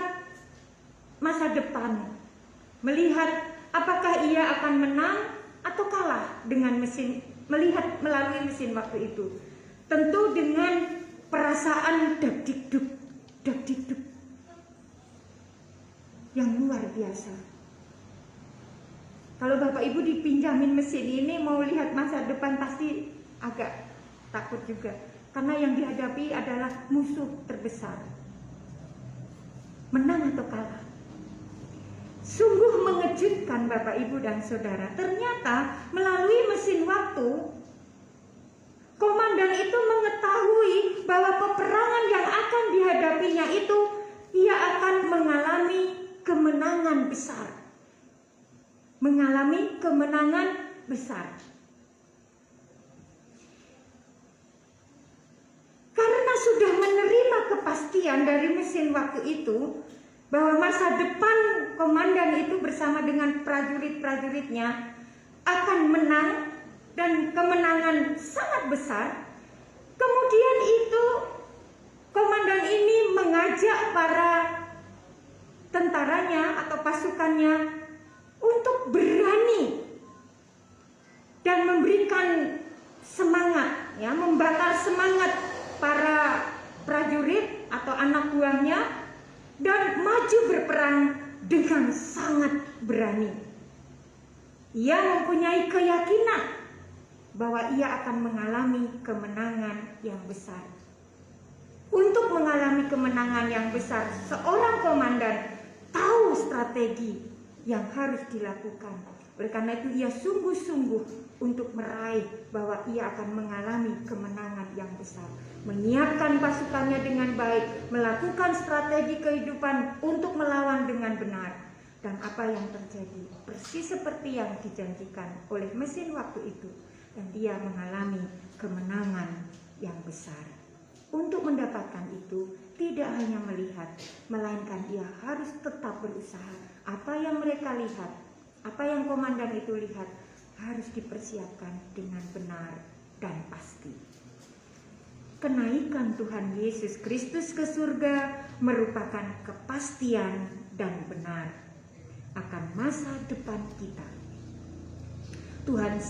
masa depan, melihat apakah ia akan menang atau kalah dengan melihat melalui mesin waktu itu. Tentu dengan perasaan dak-dik-duk yang luar biasa. Kalau Bapak Ibu dipinjamin mesin ini mau lihat masa depan pasti agak takut juga, karena yang dihadapi adalah musuh terbesar. Menang atau kalah? Sungguh mengejutkan Bapak, Ibu, dan Saudara. Ternyata melalui mesin waktu, komandan itu mengetahui bahwa peperangan yang akan dihadapinya itu ia akan mengalami kemenangan besar. Mengalami kemenangan besar. Karena sudah menerima kepastian dari mesin waktu itu bahwa masa depan komandan itu bersama dengan prajurit-prajuritnya akan menang dan kemenangan sangat besar. Kemudian itu komandan ini mengajak para tentara pasukannya untuk berani dan memberikan semangat, ya, membakar semangat para prajurit atau anak buahnya dan maju berperang dengan sangat berani. Ia mempunyai keyakinan bahwa ia akan mengalami kemenangan yang besar. Untuk mengalami kemenangan yang besar, seorang komandan tahu strategi yang harus dilakukan. Oleh karena itu ia sungguh-sungguh untuk meraih bahwa ia akan mengalami kemenangan yang besar. Menyiapkan pasukannya dengan baik, melakukan strategi kehidupan untuk melawan dengan benar. Dan apa yang terjadi? Persis seperti yang dijanjikan oleh mesin waktu itu. Dan dia mengalami kemenangan yang besar. Untuk mendapatkan itu, tidak hanya melihat, melainkan dia harus tetap berusaha. Apa yang mereka lihat, apa yang komandan itu lihat, harus dipersiapkan dengan benar dan pasti. Kenaikan Tuhan Yesus Kristus ke surga merupakan kepastian dan benar akan masa depan kita. Tuhan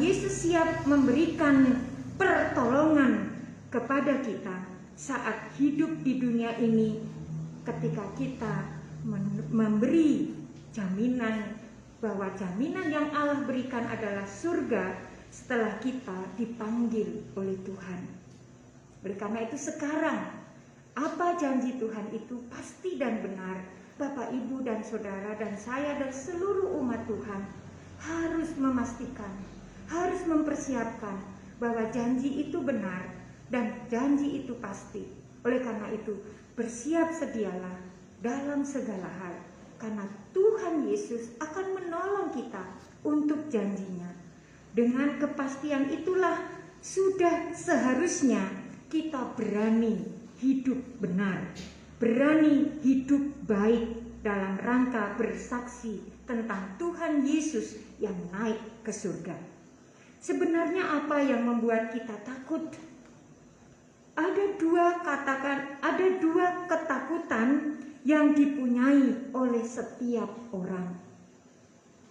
Yesus siap memberikan pertolongan kepada kita saat hidup di dunia ini, ketika kita memberi jaminan bahwa jaminan yang Allah berikan adalah surga setelah kita dipanggil oleh Tuhan. Oleh karena itu sekarang, apa janji Tuhan itu pasti dan benar. Bapak, Ibu, dan Saudara, dan saya, dan seluruh umat Tuhan harus memastikan, harus mempersiapkan bahwa janji itu benar dan janji itu pasti. Oleh karena itu, bersiap sedialah dalam segala hal, karena Tuhan Yesus akan menolong kita untuk janjinya. Dengan kepastian itulah sudah seharusnya kita berani hidup benar, berani hidup baik dalam rangka bersaksi tentang Tuhan Yesus yang naik ke surga. Sebenarnya apa yang membuat kita takut? Ada dua ketakutan yang dipunyai oleh setiap orang.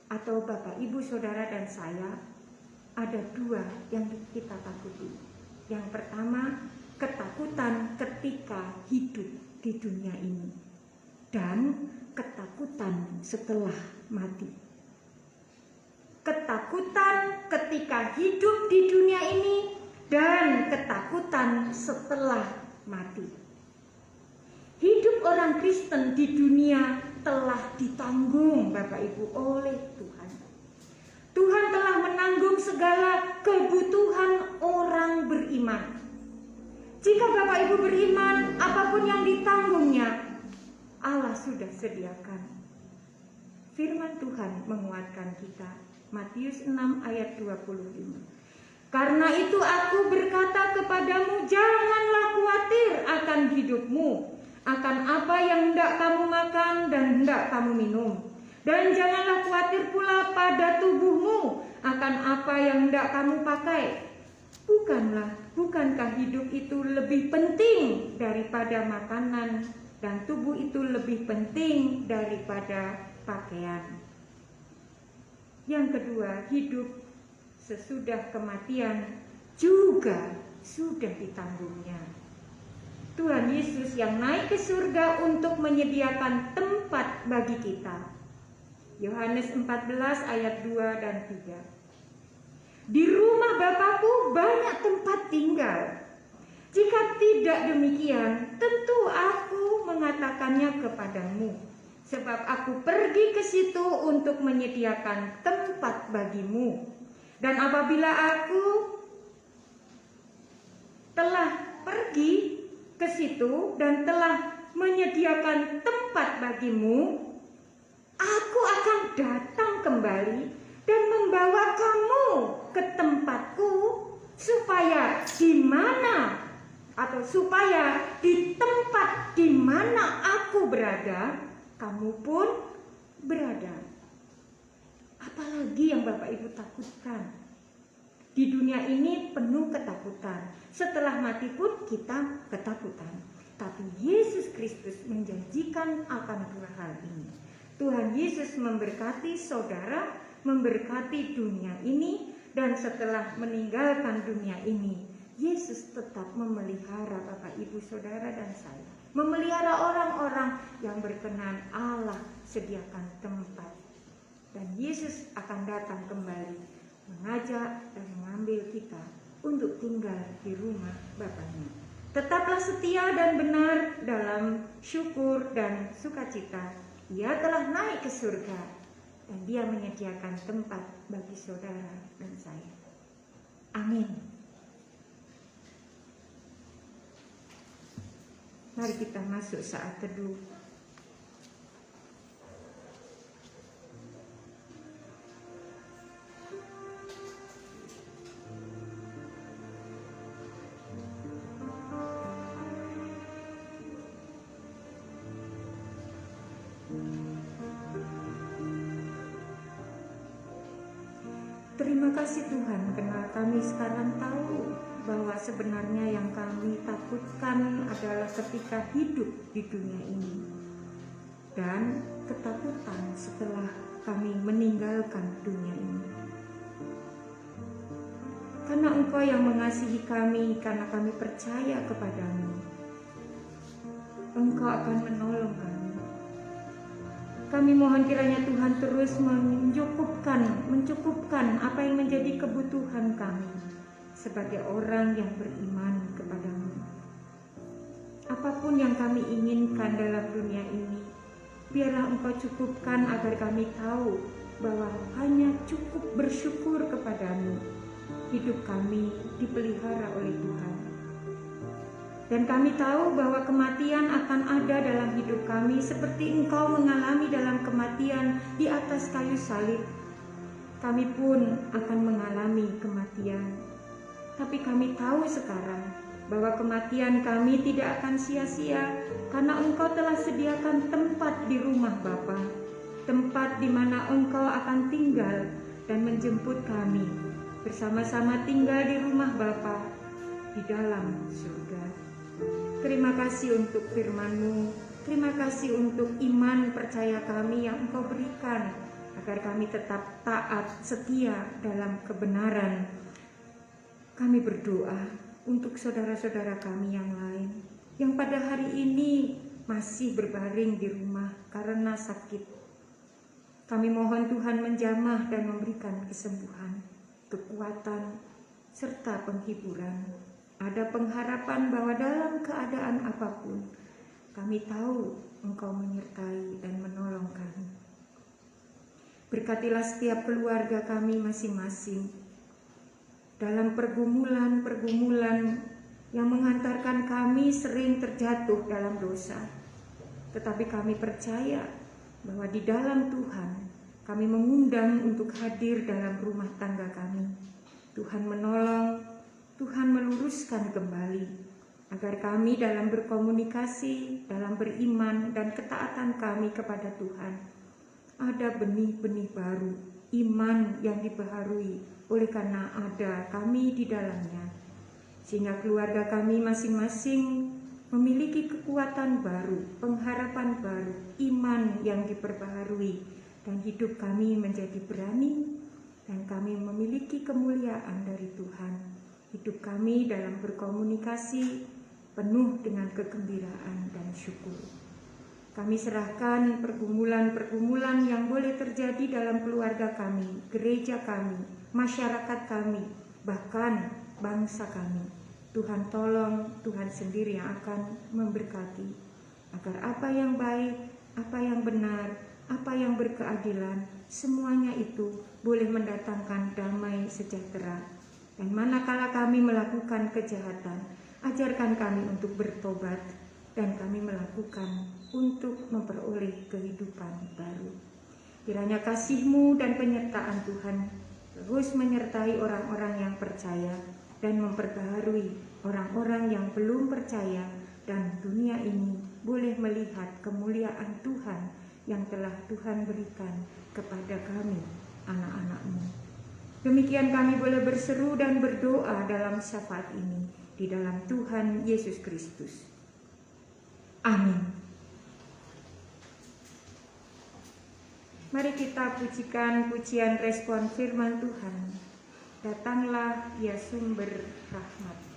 Atau Bapak, Ibu, Saudara, dan saya, ada dua yang kita takuti. Yang pertama, ketakutan ketika hidup di dunia ini, dan ketakutan setelah mati. Ketakutan ketika hidup di dunia ini dan ketakutan setelah mati. Hidup orang Kristen di dunia telah ditanggung, Bapak Ibu, oleh Tuhan. Tuhan telah menanggung segala kebutuhan orang beriman. Jika Bapak Ibu beriman, apapun yang ditanggungnya, Allah sudah sediakan. Firman Tuhan menguatkan kita. Matius 6 ayat 25. Karena itu aku berkata kepadamu, janganlah khawatir akan hidupmu, akan apa yang hendak kamu makan dan hendak kamu minum. Dan janganlah khawatir pula pada tubuhmu, akan apa yang hendak kamu pakai. Bukankah hidup itu lebih penting daripada makanan, dan tubuh itu lebih penting daripada pakaian. Yang kedua, hidup sesudah kematian juga sudah ditanggungnya. Tuhan Yesus yang naik ke surga untuk menyediakan tempat bagi kita. Yohanes 14 ayat 2 dan 3. Di rumah Bapakku banyak tempat tinggal. Jika tidak demikian, tentu aku mengatakannya kepadamu. Sebab aku pergi ke situ untuk menyediakan tempat bagimu. Dan apabila aku telah pergi ke situ dan telah menyediakan tempat bagimu, aku akan datang kembali dan membawa kamu ke tempatku, supaya di tempat di mana aku berada, kamu pun berada. Apalagi yang Bapak Ibu takutkan? Di dunia ini penuh ketakutan. Setelah mati pun kita ketakutan. Tapi Yesus Kristus menjanjikan akan dua hal ini. Tuhan Yesus memberkati saudara, memberkati dunia ini, dan setelah meninggalkan dunia ini, Yesus tetap memelihara Bapak, Ibu, Saudara, dan saya. Memelihara orang-orang yang berkenan Allah sediakan tempat. Dan Yesus akan datang kembali, mengajak dan mengambil kita untuk tinggal di rumah Bapaknya. Tetaplah setia dan benar dalam syukur dan sukacita. Ia telah naik ke surga dan Dia menyediakan tempat bagi saudara dan saya. Amin. Mari kita masuk saat teduh. Terima kasih Tuhan, karena kami sekarang tahu bahwa sebenarnya yang kami takutkan adalah ketika hidup di dunia ini, dan ketakutan setelah kami meninggalkan dunia ini. Karena Engkau yang mengasihi kami, karena kami percaya kepadamu, Engkau akan menolong kami. Kami mohon kiranya Tuhan terus mencukupkan apa yang menjadi kebutuhan kami sebagai orang yang beriman kepadamu. Apapun yang kami inginkan dalam dunia ini, biarlah Engkau cukupkan agar kami tahu bahwa hanya cukup bersyukur kepadamu. Hidup kami dipelihara oleh Tuhan. Dan kami tahu bahwa kematian akan ada dalam hidup kami seperti Engkau mengalami dalam kematian di atas kayu salib. Kami pun akan mengalami kematian. Tapi kami tahu sekarang bahwa kematian kami tidak akan sia-sia karena Engkau telah sediakan tempat di rumah Bapa, tempat di mana Engkau akan tinggal dan menjemput kami bersama-sama tinggal di rumah Bapa di dalam surga. Terima kasih untuk firman-Mu, terima kasih untuk iman percaya kami yang Engkau berikan agar kami tetap taat setia dalam kebenaran. Kami berdoa untuk saudara-saudara kami yang lain yang pada hari ini masih berbaring di rumah karena sakit. Kami mohon Tuhan menjamah dan memberikan kesembuhan, kekuatan, serta penghiburan. Ada pengharapan bahwa dalam keadaan apapun, kami tahu Engkau menyertai dan menolong kami. Berkatilah setiap keluarga kami masing-masing dalam pergumulan-pergumulan yang mengantarkan kami sering terjatuh dalam dosa. Tetapi kami percaya bahwa di dalam Tuhan kami mengundang untuk hadir dalam rumah tangga kami. Tuhan menolong, Tuhan meluruskan kembali agar kami dalam berkomunikasi, dalam beriman dan ketaatan kami kepada Tuhan ada benih-benih baru, iman yang dibaharui oleh karena ada kami di dalamnya, sehingga keluarga kami masing-masing memiliki kekuatan baru, pengharapan baru, iman yang diperbaharui, dan hidup kami menjadi berani dan kami memiliki kemuliaan dari Tuhan. Hidup kami dalam berkomunikasi penuh dengan kegembiraan dan syukur. Kami serahkan pergumulan-pergumulan yang boleh terjadi dalam keluarga kami, gereja kami, masyarakat kami, bahkan bangsa kami. Tuhan tolong, Tuhan sendiri yang akan memberkati agar apa yang baik, apa yang benar, apa yang berkeadilan, semuanya itu boleh mendatangkan damai sejahtera. Dan manakala kami melakukan kejahatan, ajarkan kami untuk bertobat dan kami melakukan untuk memperoleh kehidupan baru. Kiranya kasih-Mu dan penyertaan Tuhan terus menyertai orang-orang yang percaya dan memperbaharui orang-orang yang belum percaya, dan dunia ini boleh melihat kemuliaan Tuhan yang telah Tuhan berikan kepada kami, anak-anak-Mu. Demikian kami boleh berseru dan berdoa dalam syafaat ini di dalam Tuhan Yesus Kristus. Amin. Mari kita pujikan pujian respon firman Tuhan. Datanglah ya sumber rahmat.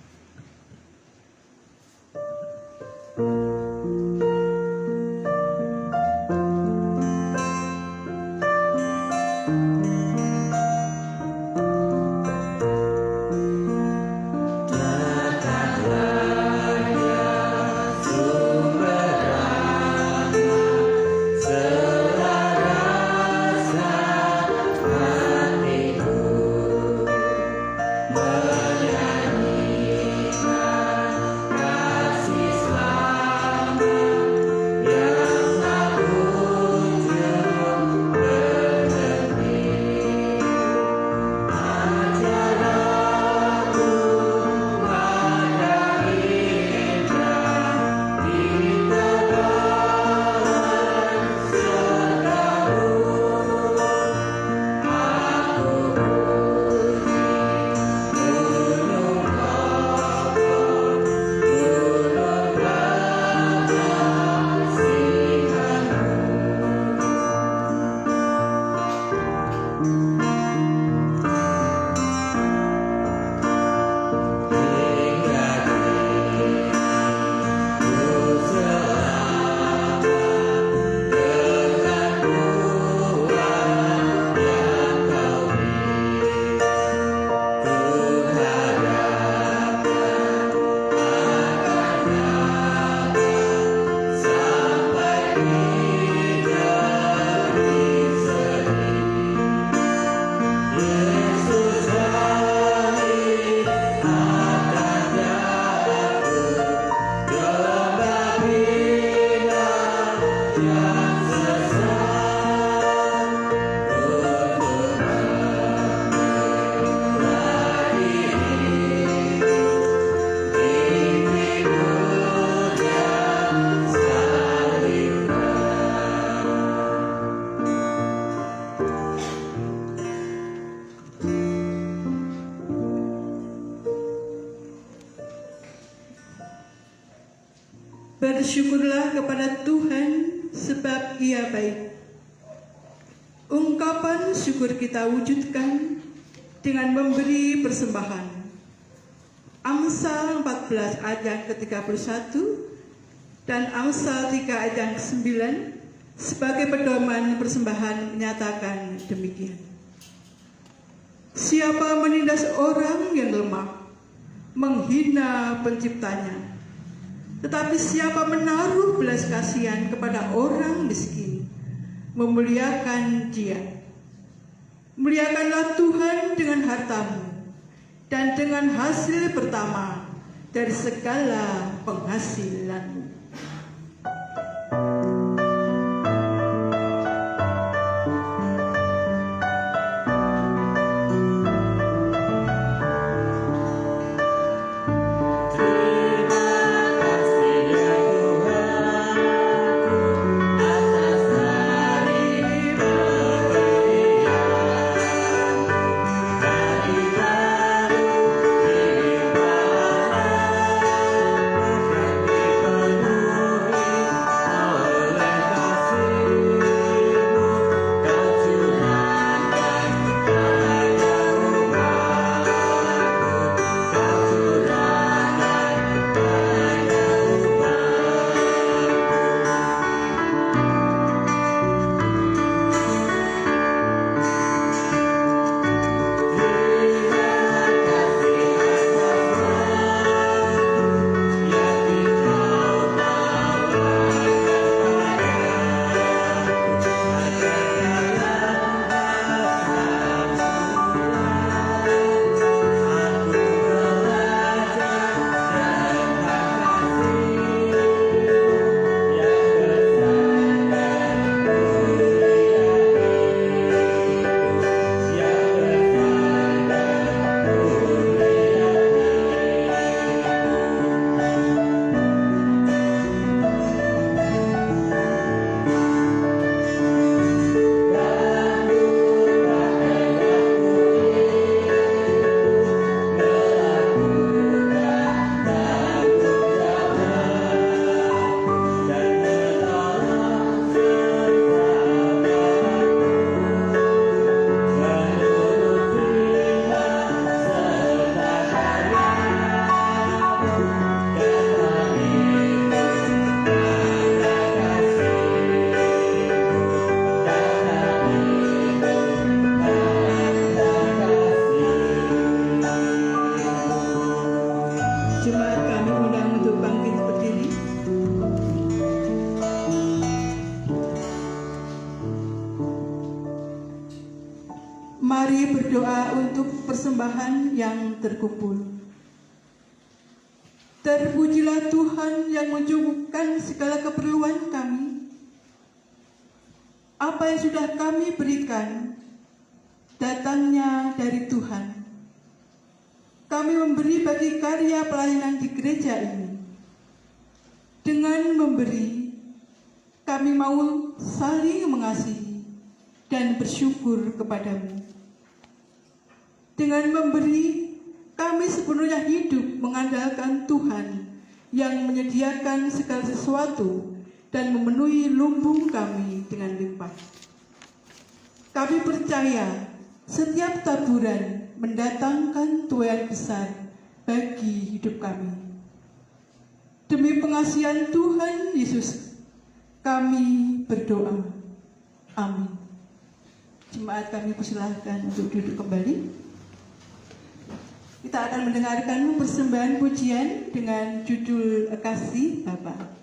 Bersyukurlah kepada Tuhan sebab Ia baik. Ungkapan syukur kita wujudkan dengan memberi persembahan. Amsal 14 ayat yang ke-31 dan Amsal 3 ayat yang ke-9 sebagai pedoman persembahan menyatakan demikian. Siapa menindas orang yang lemah, menghina penciptanya. Tetapi siapa menaruh belas kasihan kepada orang miskin, memuliakan dia. Muliakanlah Tuhan dengan hartamu dan dengan hasil pertama dari segala penghasilanmu. Penuh Mari berdoa untuk persembahan yang terkumpul. Terpujilah Tuhan yang mencukupkan segala keperluan kami. Apa yang sudah kami berikan datangnya dari Tuhan. Kami memberi bagi karya pelayanan di gereja ini. Dengan memberi, kami mau saling mengasihi dan bersyukur kepadamu. Dengan memberi, kami sepenuhnya hidup mengandalkan Tuhan yang menyediakan segala sesuatu dan memenuhi lumbung kami dengan limpah. Kami percaya setiap taburan mendatangkan tuaian besar bagi hidup kami. Demi pengasihan Tuhan Yesus, kami berdoa. Amin. Jemaat kami persilahkan untuk duduk kembali. Kita akan mendengarkan persembahan pujian dengan judul Kasih Bapa.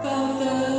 Kau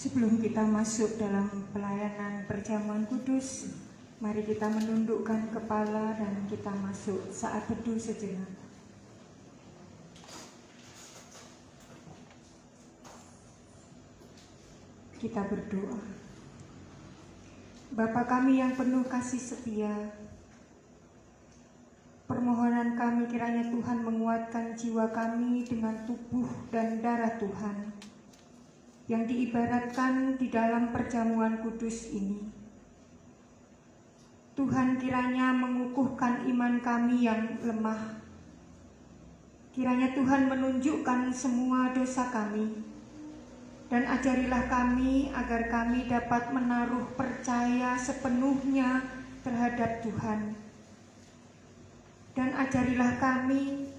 Sebelum kita masuk dalam pelayanan perjamuan kudus, mari kita menundukkan kepala dan kita masuk saat teduh sejenak. Kita berdoa. Bapa kami yang penuh kasih setia, permohonan kami kiranya Tuhan menguatkan jiwa kami dengan tubuh dan darah Tuhan yang diibaratkan di dalam perjamuan kudus ini. Tuhan kiranya mengukuhkan iman kami yang lemah. Kiranya Tuhan menunjukkan semua dosa kami, dan ajarilah kami agar kami dapat menaruh percaya sepenuhnya terhadap Tuhan. Dan ajarilah kami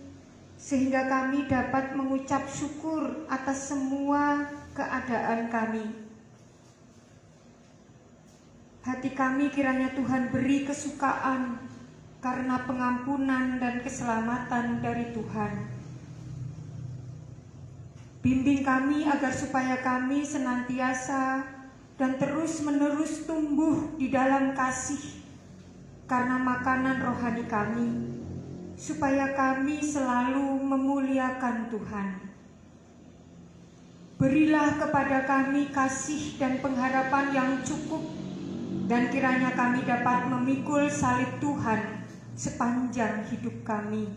sehingga kami dapat mengucap syukur atas semua keadaan kami. Hati kami kiranya Tuhan beri kesukaan karena pengampunan dan keselamatan dari Tuhan. Bimbing kami agar supaya kami senantiasa dan terus-menerus tumbuh di dalam kasih karena makanan rohani kami, supaya kami selalu memuliakan Tuhan. Berilah kepada kami kasih dan pengharapan yang cukup, dan kiranya kami dapat memikul salib Tuhan sepanjang hidup kami.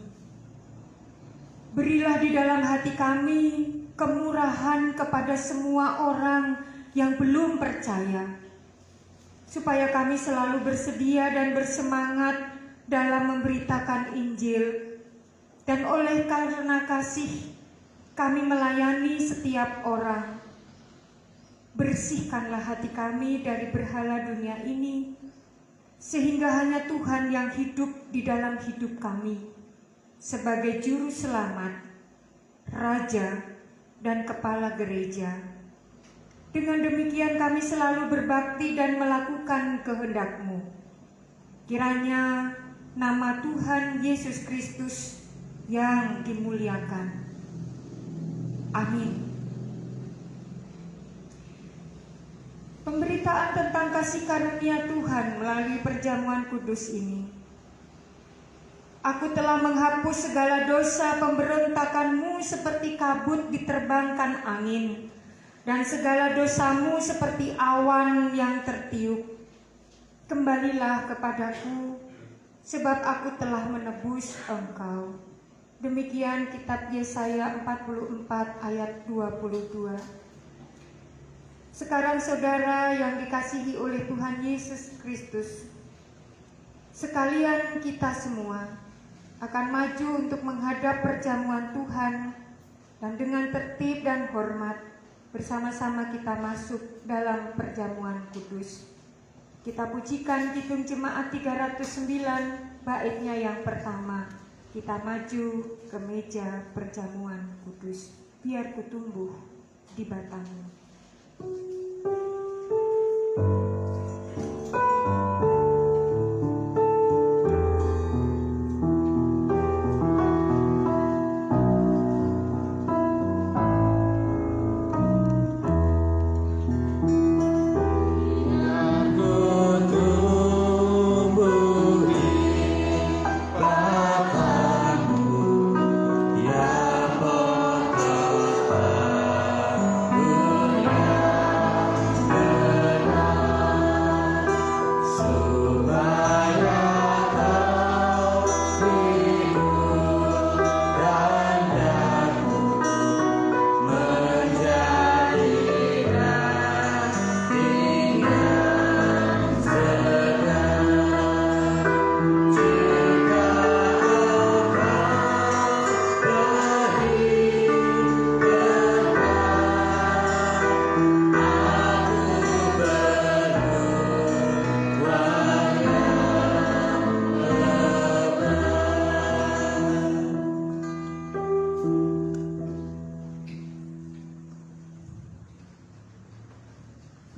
Berilah di dalam hati kami kemurahan kepada semua orang yang belum percaya, supaya kami selalu bersedia dan bersemangat dalam memberitakan Injil, dan oleh karena kasih kami melayani setiap orang. Bersihkanlah hati kami dari berhala dunia ini, sehingga hanya Tuhan yang hidup di dalam hidup kami sebagai juru selamat, Raja, dan Kepala Gereja. Dengan demikian kami selalu berbakti dan melakukan kehendak-Mu. Kiranya nama Tuhan Yesus Kristus yang dimuliakan. Amin. Pemberitaan tentang kasih karunia Tuhan melalui perjamuan kudus ini. Aku telah menghapus segala dosa pemberontakanmu seperti kabut diterbangkan angin, dan segala dosamu seperti awan yang tertiup. Kembalilah kepadaku, sebab aku telah menebus engkau. Demikian kitab Yesaya 44 ayat 22. Sekarang saudara yang dikasihi oleh Tuhan Yesus Kristus, sekalian kita semua akan maju untuk menghadap perjamuan Tuhan, dan dengan tertib dan hormat bersama-sama kita masuk dalam perjamuan kudus. Kita pujikan Kidung Jemaat 309 baitnya yang pertama. Kita maju ke meja perjamuan kudus. Biar ku tumbuh di batangmu.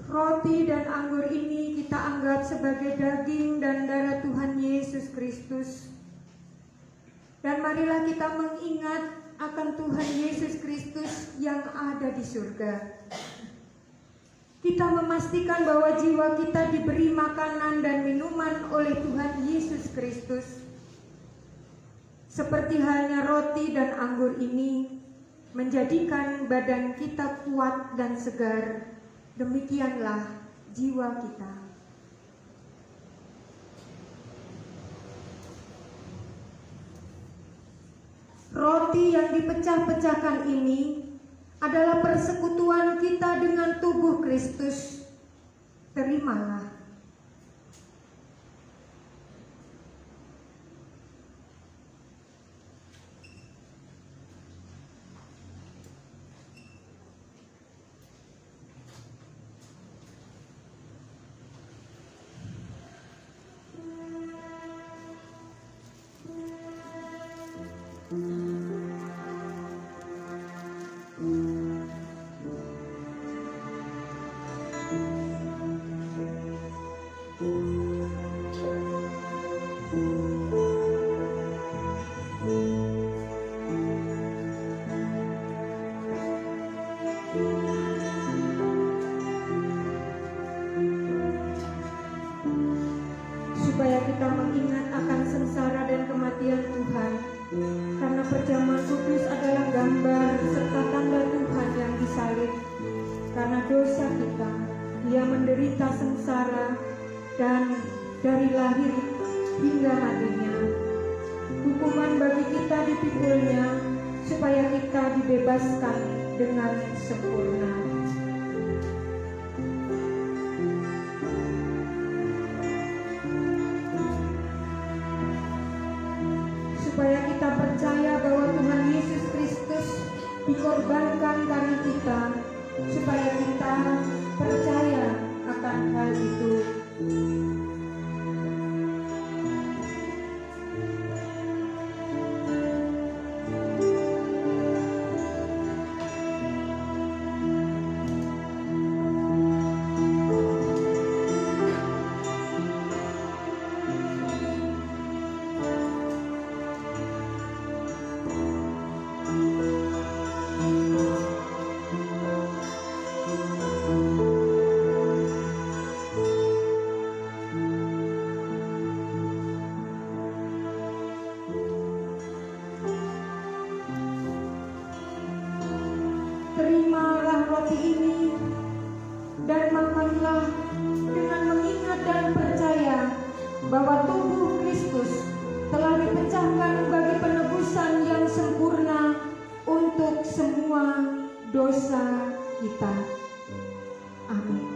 Roti dan anggur ini kita anggap sebagai daging dan darah Tuhan Yesus Kristus. Dan marilah kita mengingat akan Tuhan Yesus Kristus yang ada di surga. kita memastikan bahwa jiwa kita diberi makanan dan minuman oleh Tuhan Yesus Kristus. Seperti halnya roti dan anggur ini menjadikan badan kita kuat dan segar, demikianlah jiwa kita. Roti yang dipecah-pecahkan ini adalah persekutuan kita dengan tubuh Kristus. Terimalah. Supaya kita mengingat akan sengsara dan kematian Tuhan, karena perjamuan kudus adalah gambar serta tanda Tuhan yang disalib. Karena dosa kita, Ia menderita sengsara dan dari lahir hingga matinya. Hukuman bagi kita dipikulnya, supaya kita dibebaskan dengan sempurna. Supaya kita percaya bahwa Tuhan Yesus Kristus dikorbankan karena kita, supaya kita percaya akan hal itu. Terimalah roti ini dan makanlah dengan mengingat dan percaya bahwa tubuh Kristus telah dipecahkan bagi penebusan yang sempurna untuk semua dosa kita. Amin.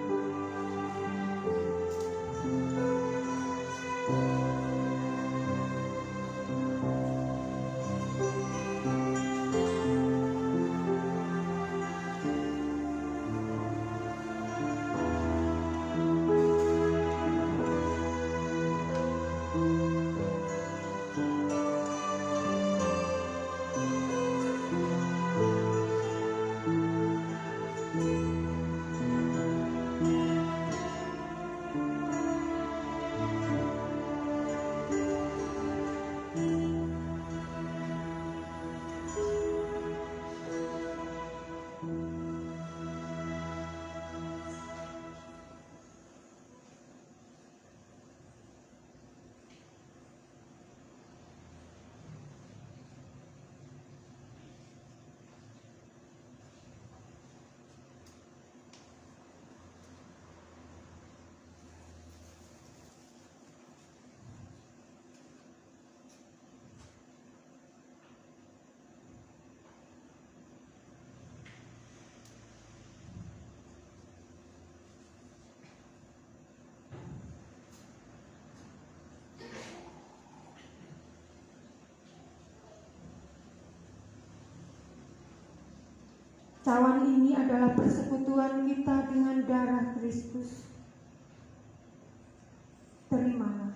Cawan ini adalah persekutuan kita dengan darah Kristus. Terimalah.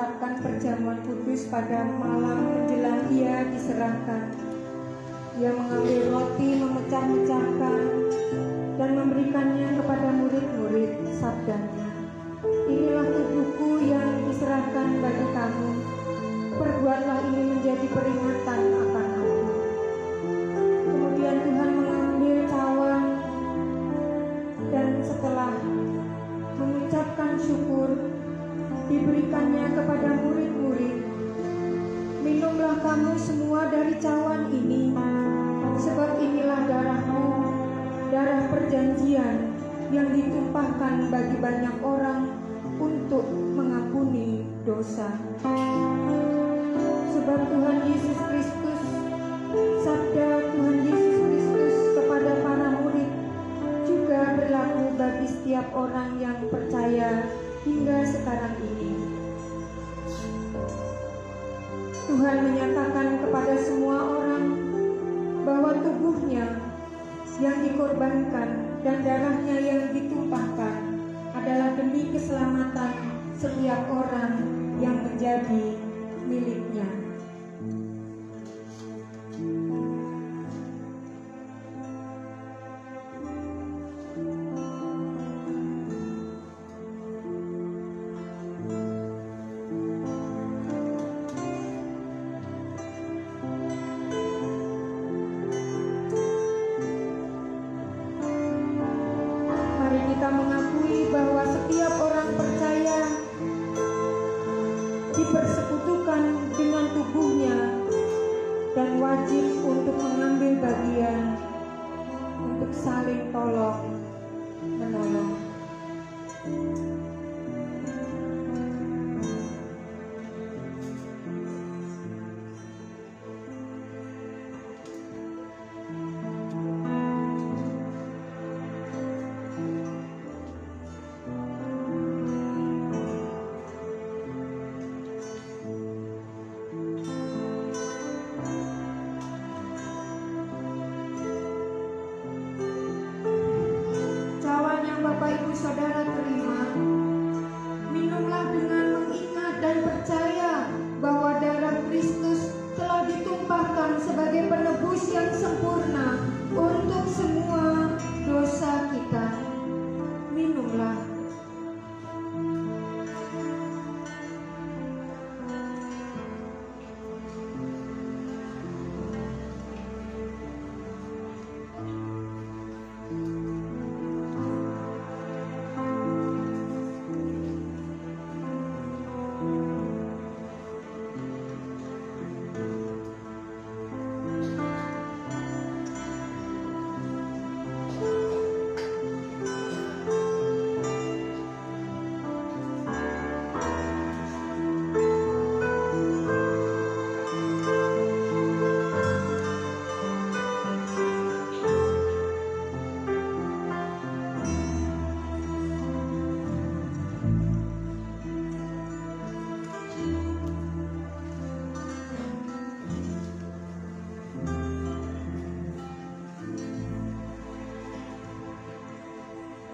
menetapkan perjamuan kudus pada malam menjelang Ia diserahkan. Ia mengambil roti, memecah-mecahkan, dan memberikannya kepada murid-murid, sabdanya, "Inilah tubuhku yang diserahkan bagi kamu. Perbuatlah ini menjadi peringatan akan aku." Kemudian Tuhan mengambil cawan, dan setelah mengucapkan syukur, diberikannya kepada murid-murid, "Minumlah kamu semua dari cawan ini, sebab inilah darahku, darah perjanjian yang ditumpahkan bagi banyak orang untuk mengampuni dosa." Sebab Tuhan Yesus Kristus, sabda Tuhan Yesus Kristus kepada para murid juga berlaku bagi setiap orang yang percaya hingga sekarang ini. Tuhan menyatakan kepada semua orang bahwa tubuhnya yang dikorbankan dan darahnya yang ditumpahkan adalah demi keselamatan setiap orang yang menjadi miliknya. Mari kita mengakui bahwa setiap orang percaya dipersekutukan dengan tubuhnya dan wajib untuk mengambil bagian untuk saling tolong menolong. Bapak Ibu Saudara terima, minumlah dengan mengingat dan percaya bahwa darah Kristus telah ditumpahkan sebagai penebus yang sempurna untuk semua dosa kita. Minumlah.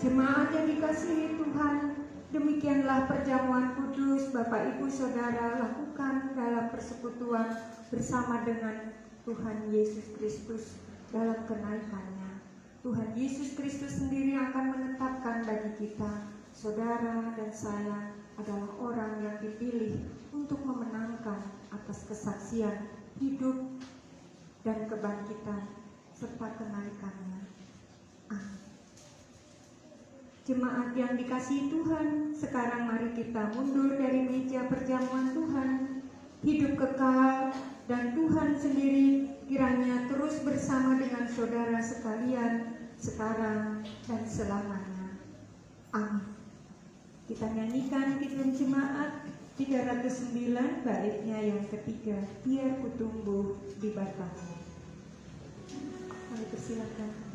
Jemaat yang dikasihi Tuhan, demikianlah perjamuan kudus Bapak Ibu Saudara lakukan dalam persekutuan bersama dengan Tuhan Yesus Kristus dalam kenaikannya. Tuhan Yesus Kristus sendiri akan menetapkan bagi kita, saudara dan saya adalah orang yang dipilih untuk memenangkan atas kesaksian hidup dan kebangkitan serta kenaikannya. Amin. Jemaat yang dikasihi Tuhan, sekarang mari kita mundur dari meja perjamuan Tuhan. Hidup kekal dan Tuhan sendiri kiranya terus bersama dengan saudara sekalian sekarang dan selamanya. Amin. Kita nyanyikan Kidung Jemaat 309 baitnya yang ketiga, Biar Ku Tumbuh di Batamu. Kami persilakan kembali.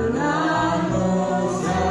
Dengan dosa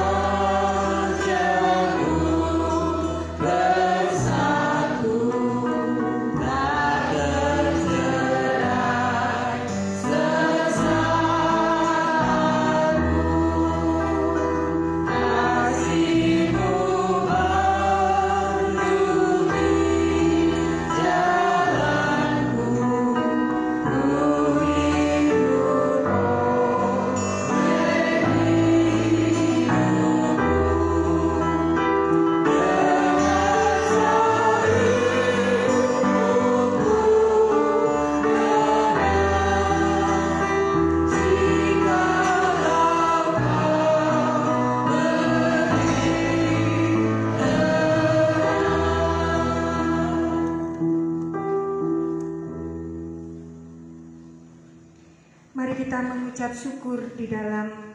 mengucap syukur di dalam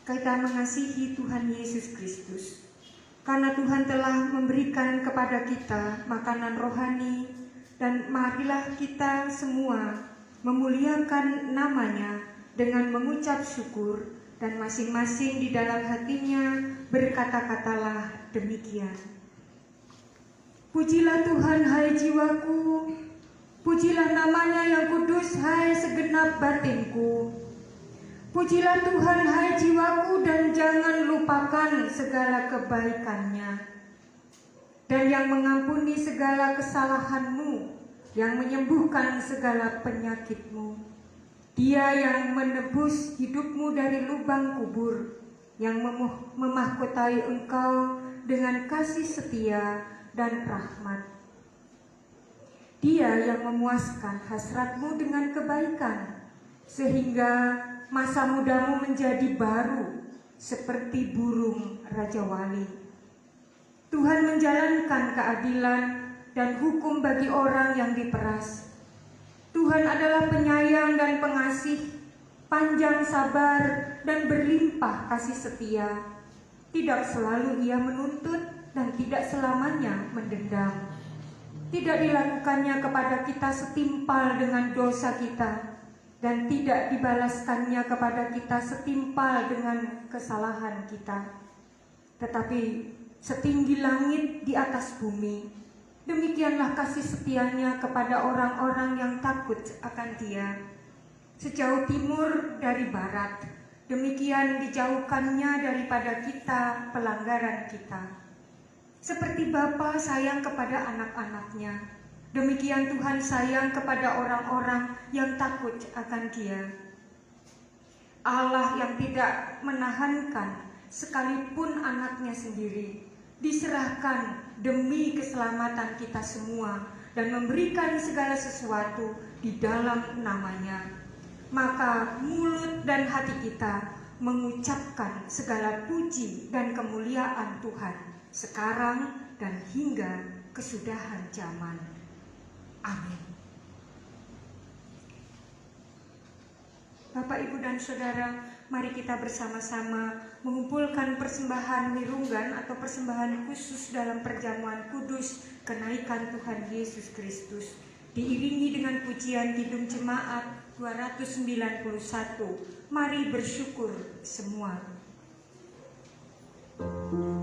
kita mengasihi Tuhan Yesus Kristus. Karena Tuhan telah memberikan kepada kita makanan rohani, dan marilah kita semua memuliakan namanya dengan mengucap syukur, dan masing-masing di dalam hatinya berkata-katalah demikian. Pujilah Tuhan hai jiwaku, pujilah namanya yang kudus hai segenap batinku. Pujilah Tuhan hai jiwaku, dan jangan lupakan segala kebaikannya, dan yang mengampuni segala kesalahanmu, yang menyembuhkan segala penyakitmu. Dia yang menebus hidupmu dari lubang kubur, yang memahkotai engkau dengan kasih setia dan rahmat. Dia yang memuaskan hasratmu dengan kebaikan, sehingga masa mudamu menjadi baru seperti burung Raja Wali. Tuhan menjalankan keadilan dan hukum bagi orang yang diperas. Tuhan adalah penyayang dan pengasih, panjang sabar dan berlimpah kasih setia. Tidak selalu ia menuntut dan tidak selamanya mendendam. Tidak dilakukannya kepada kita setimpal dengan dosa kita, dan tidak dibalaskannya kepada kita setimpal dengan kesalahan kita. Tetapi setinggi langit di atas bumi, demikianlah kasih setianya kepada orang-orang yang takut akan Dia. Sejauh timur dari barat, demikian dijauhkannya daripada kita pelanggaran kita. Seperti Bapa sayang kepada anak-anaknya, demikian Tuhan sayang kepada orang-orang yang takut akan Dia. Allah yang tidak menahankan sekalipun anaknya sendiri, diserahkan demi keselamatan kita semua, dan memberikan segala sesuatu di dalam namanya. Maka mulut dan hati kita mengucapkan segala puji dan kemuliaan Tuhan, sekarang dan hingga kesudahan zaman. Amin. Bapak, Ibu, dan Saudara, mari kita bersama-sama mengumpulkan persembahan wirunggan atau persembahan khusus dalam perjamuan kudus kenaikan Tuhan Yesus Kristus, diiringi dengan pujian Kidung Jemaat 291. Mari bersyukur semua. Sungguh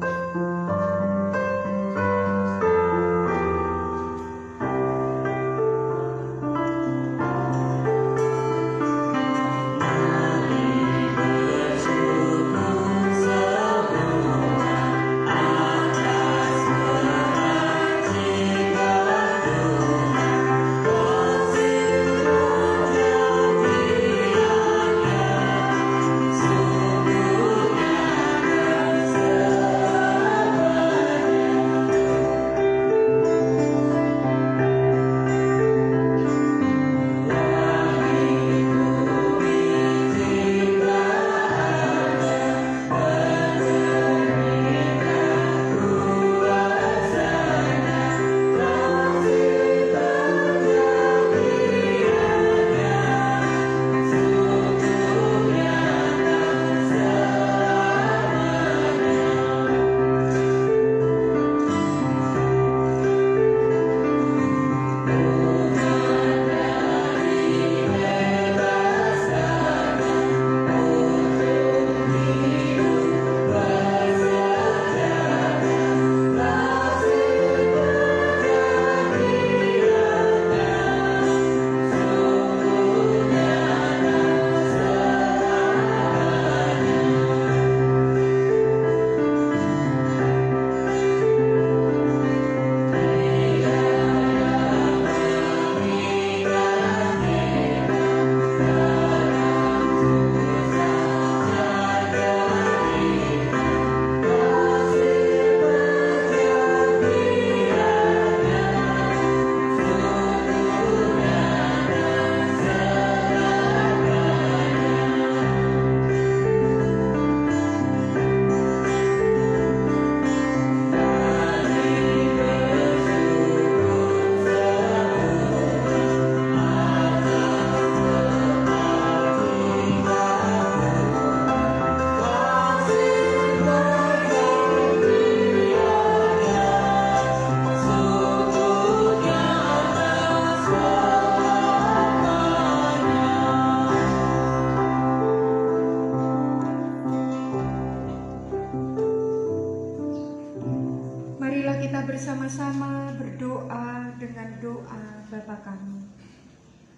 bersama-sama berdoa dengan doa Bapa kami.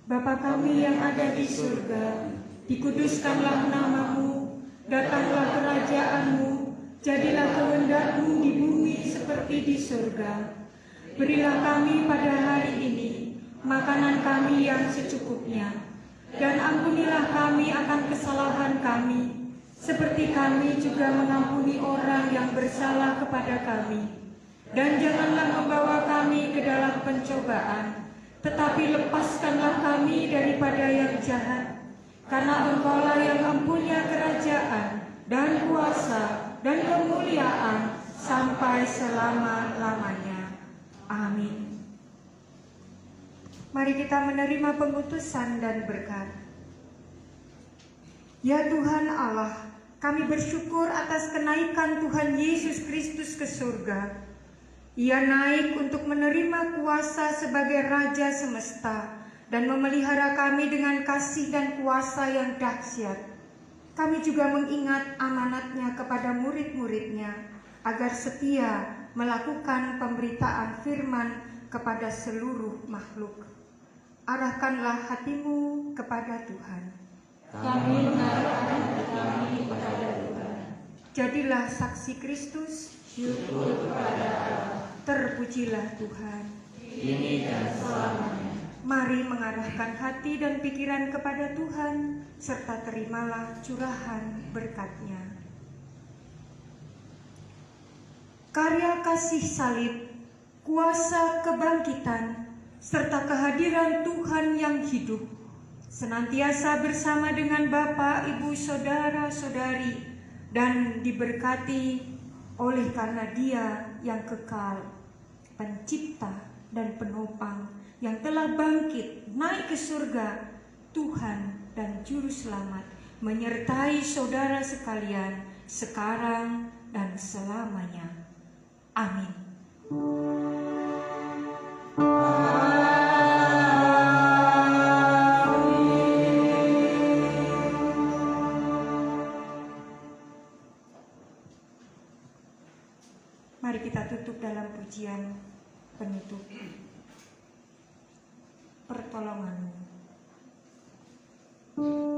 Bapa kami yang ada di surga, dikuduskanlah namamu, datanglah kerajaanmu, jadilah kehendak-Mu di bumi seperti di surga. Berilah kami pada hari ini makanan kami yang secukupnya, dan ampunilah kami akan kesalahan kami, seperti kami juga mengampuni orang yang bersalah kepada kami. Dan janganlah membawa kami ke dalam pencobaan, tetapi lepaskanlah kami daripada yang jahat. Karena Engkaulah yang mempunyai kerajaan dan kuasa dan kemuliaan sampai selama-lamanya. Amin. Mari kita menerima pengutusan dan berkat. Ya Tuhan Allah, kami bersyukur atas kenaikan Tuhan Yesus Kristus ke surga. Ia naik untuk menerima kuasa sebagai Raja semesta dan memelihara kami dengan kasih dan kuasa yang dahsyat. Kami juga mengingat amanatnya kepada murid-muridnya agar setia melakukan pemberitaan firman kepada seluruh makhluk. Arahkanlah hatimu kepada Tuhan. Kami mengarahkan hati kami kepada Tuhan. Jadilah saksi Kristus. Syukur kepada Allah. Terpujilah Tuhan. Kini dan selamanya. Mari mengarahkan hati dan pikiran kepada Tuhan, serta terimalah curahan berkat-Nya. Karya kasih salib, kuasa kebangkitan, serta kehadiran Tuhan yang hidup, senantiasa bersama dengan Bapa, Ibu, Saudara-saudari, dan diberkati oleh karena Dia yang kekal, Pencipta dan penopang, yang telah bangkit naik ke surga, Tuhan dan Juru Selamat, menyertai saudara sekalian sekarang dan selamanya. Amin. Mari kita tutup dalam pujian penutup. Pertolonganmu. Berada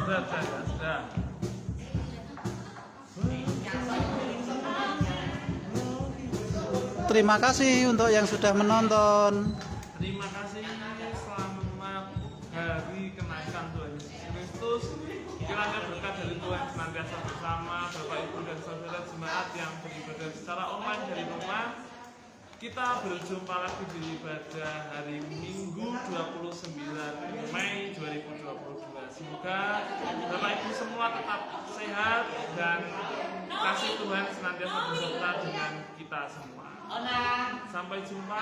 Sudah. Terima kasih untuk yang sudah menonton. Terima kasih. Selamat hari kenaikan Tuhan Yesus Kristus. Kiranya berkat dari Tuhan senantiasa bersama Bapak Ibu dan saudara jemaat yang beribadah secara online dari rumah. Kita berjumpa lagi di ibadah hari Minggu 29 Mei 2022. Semoga Bapak Ibu semua tetap sehat dan kasih Tuhan senantiasa beserta dengan kita semua. Sampai jumpa.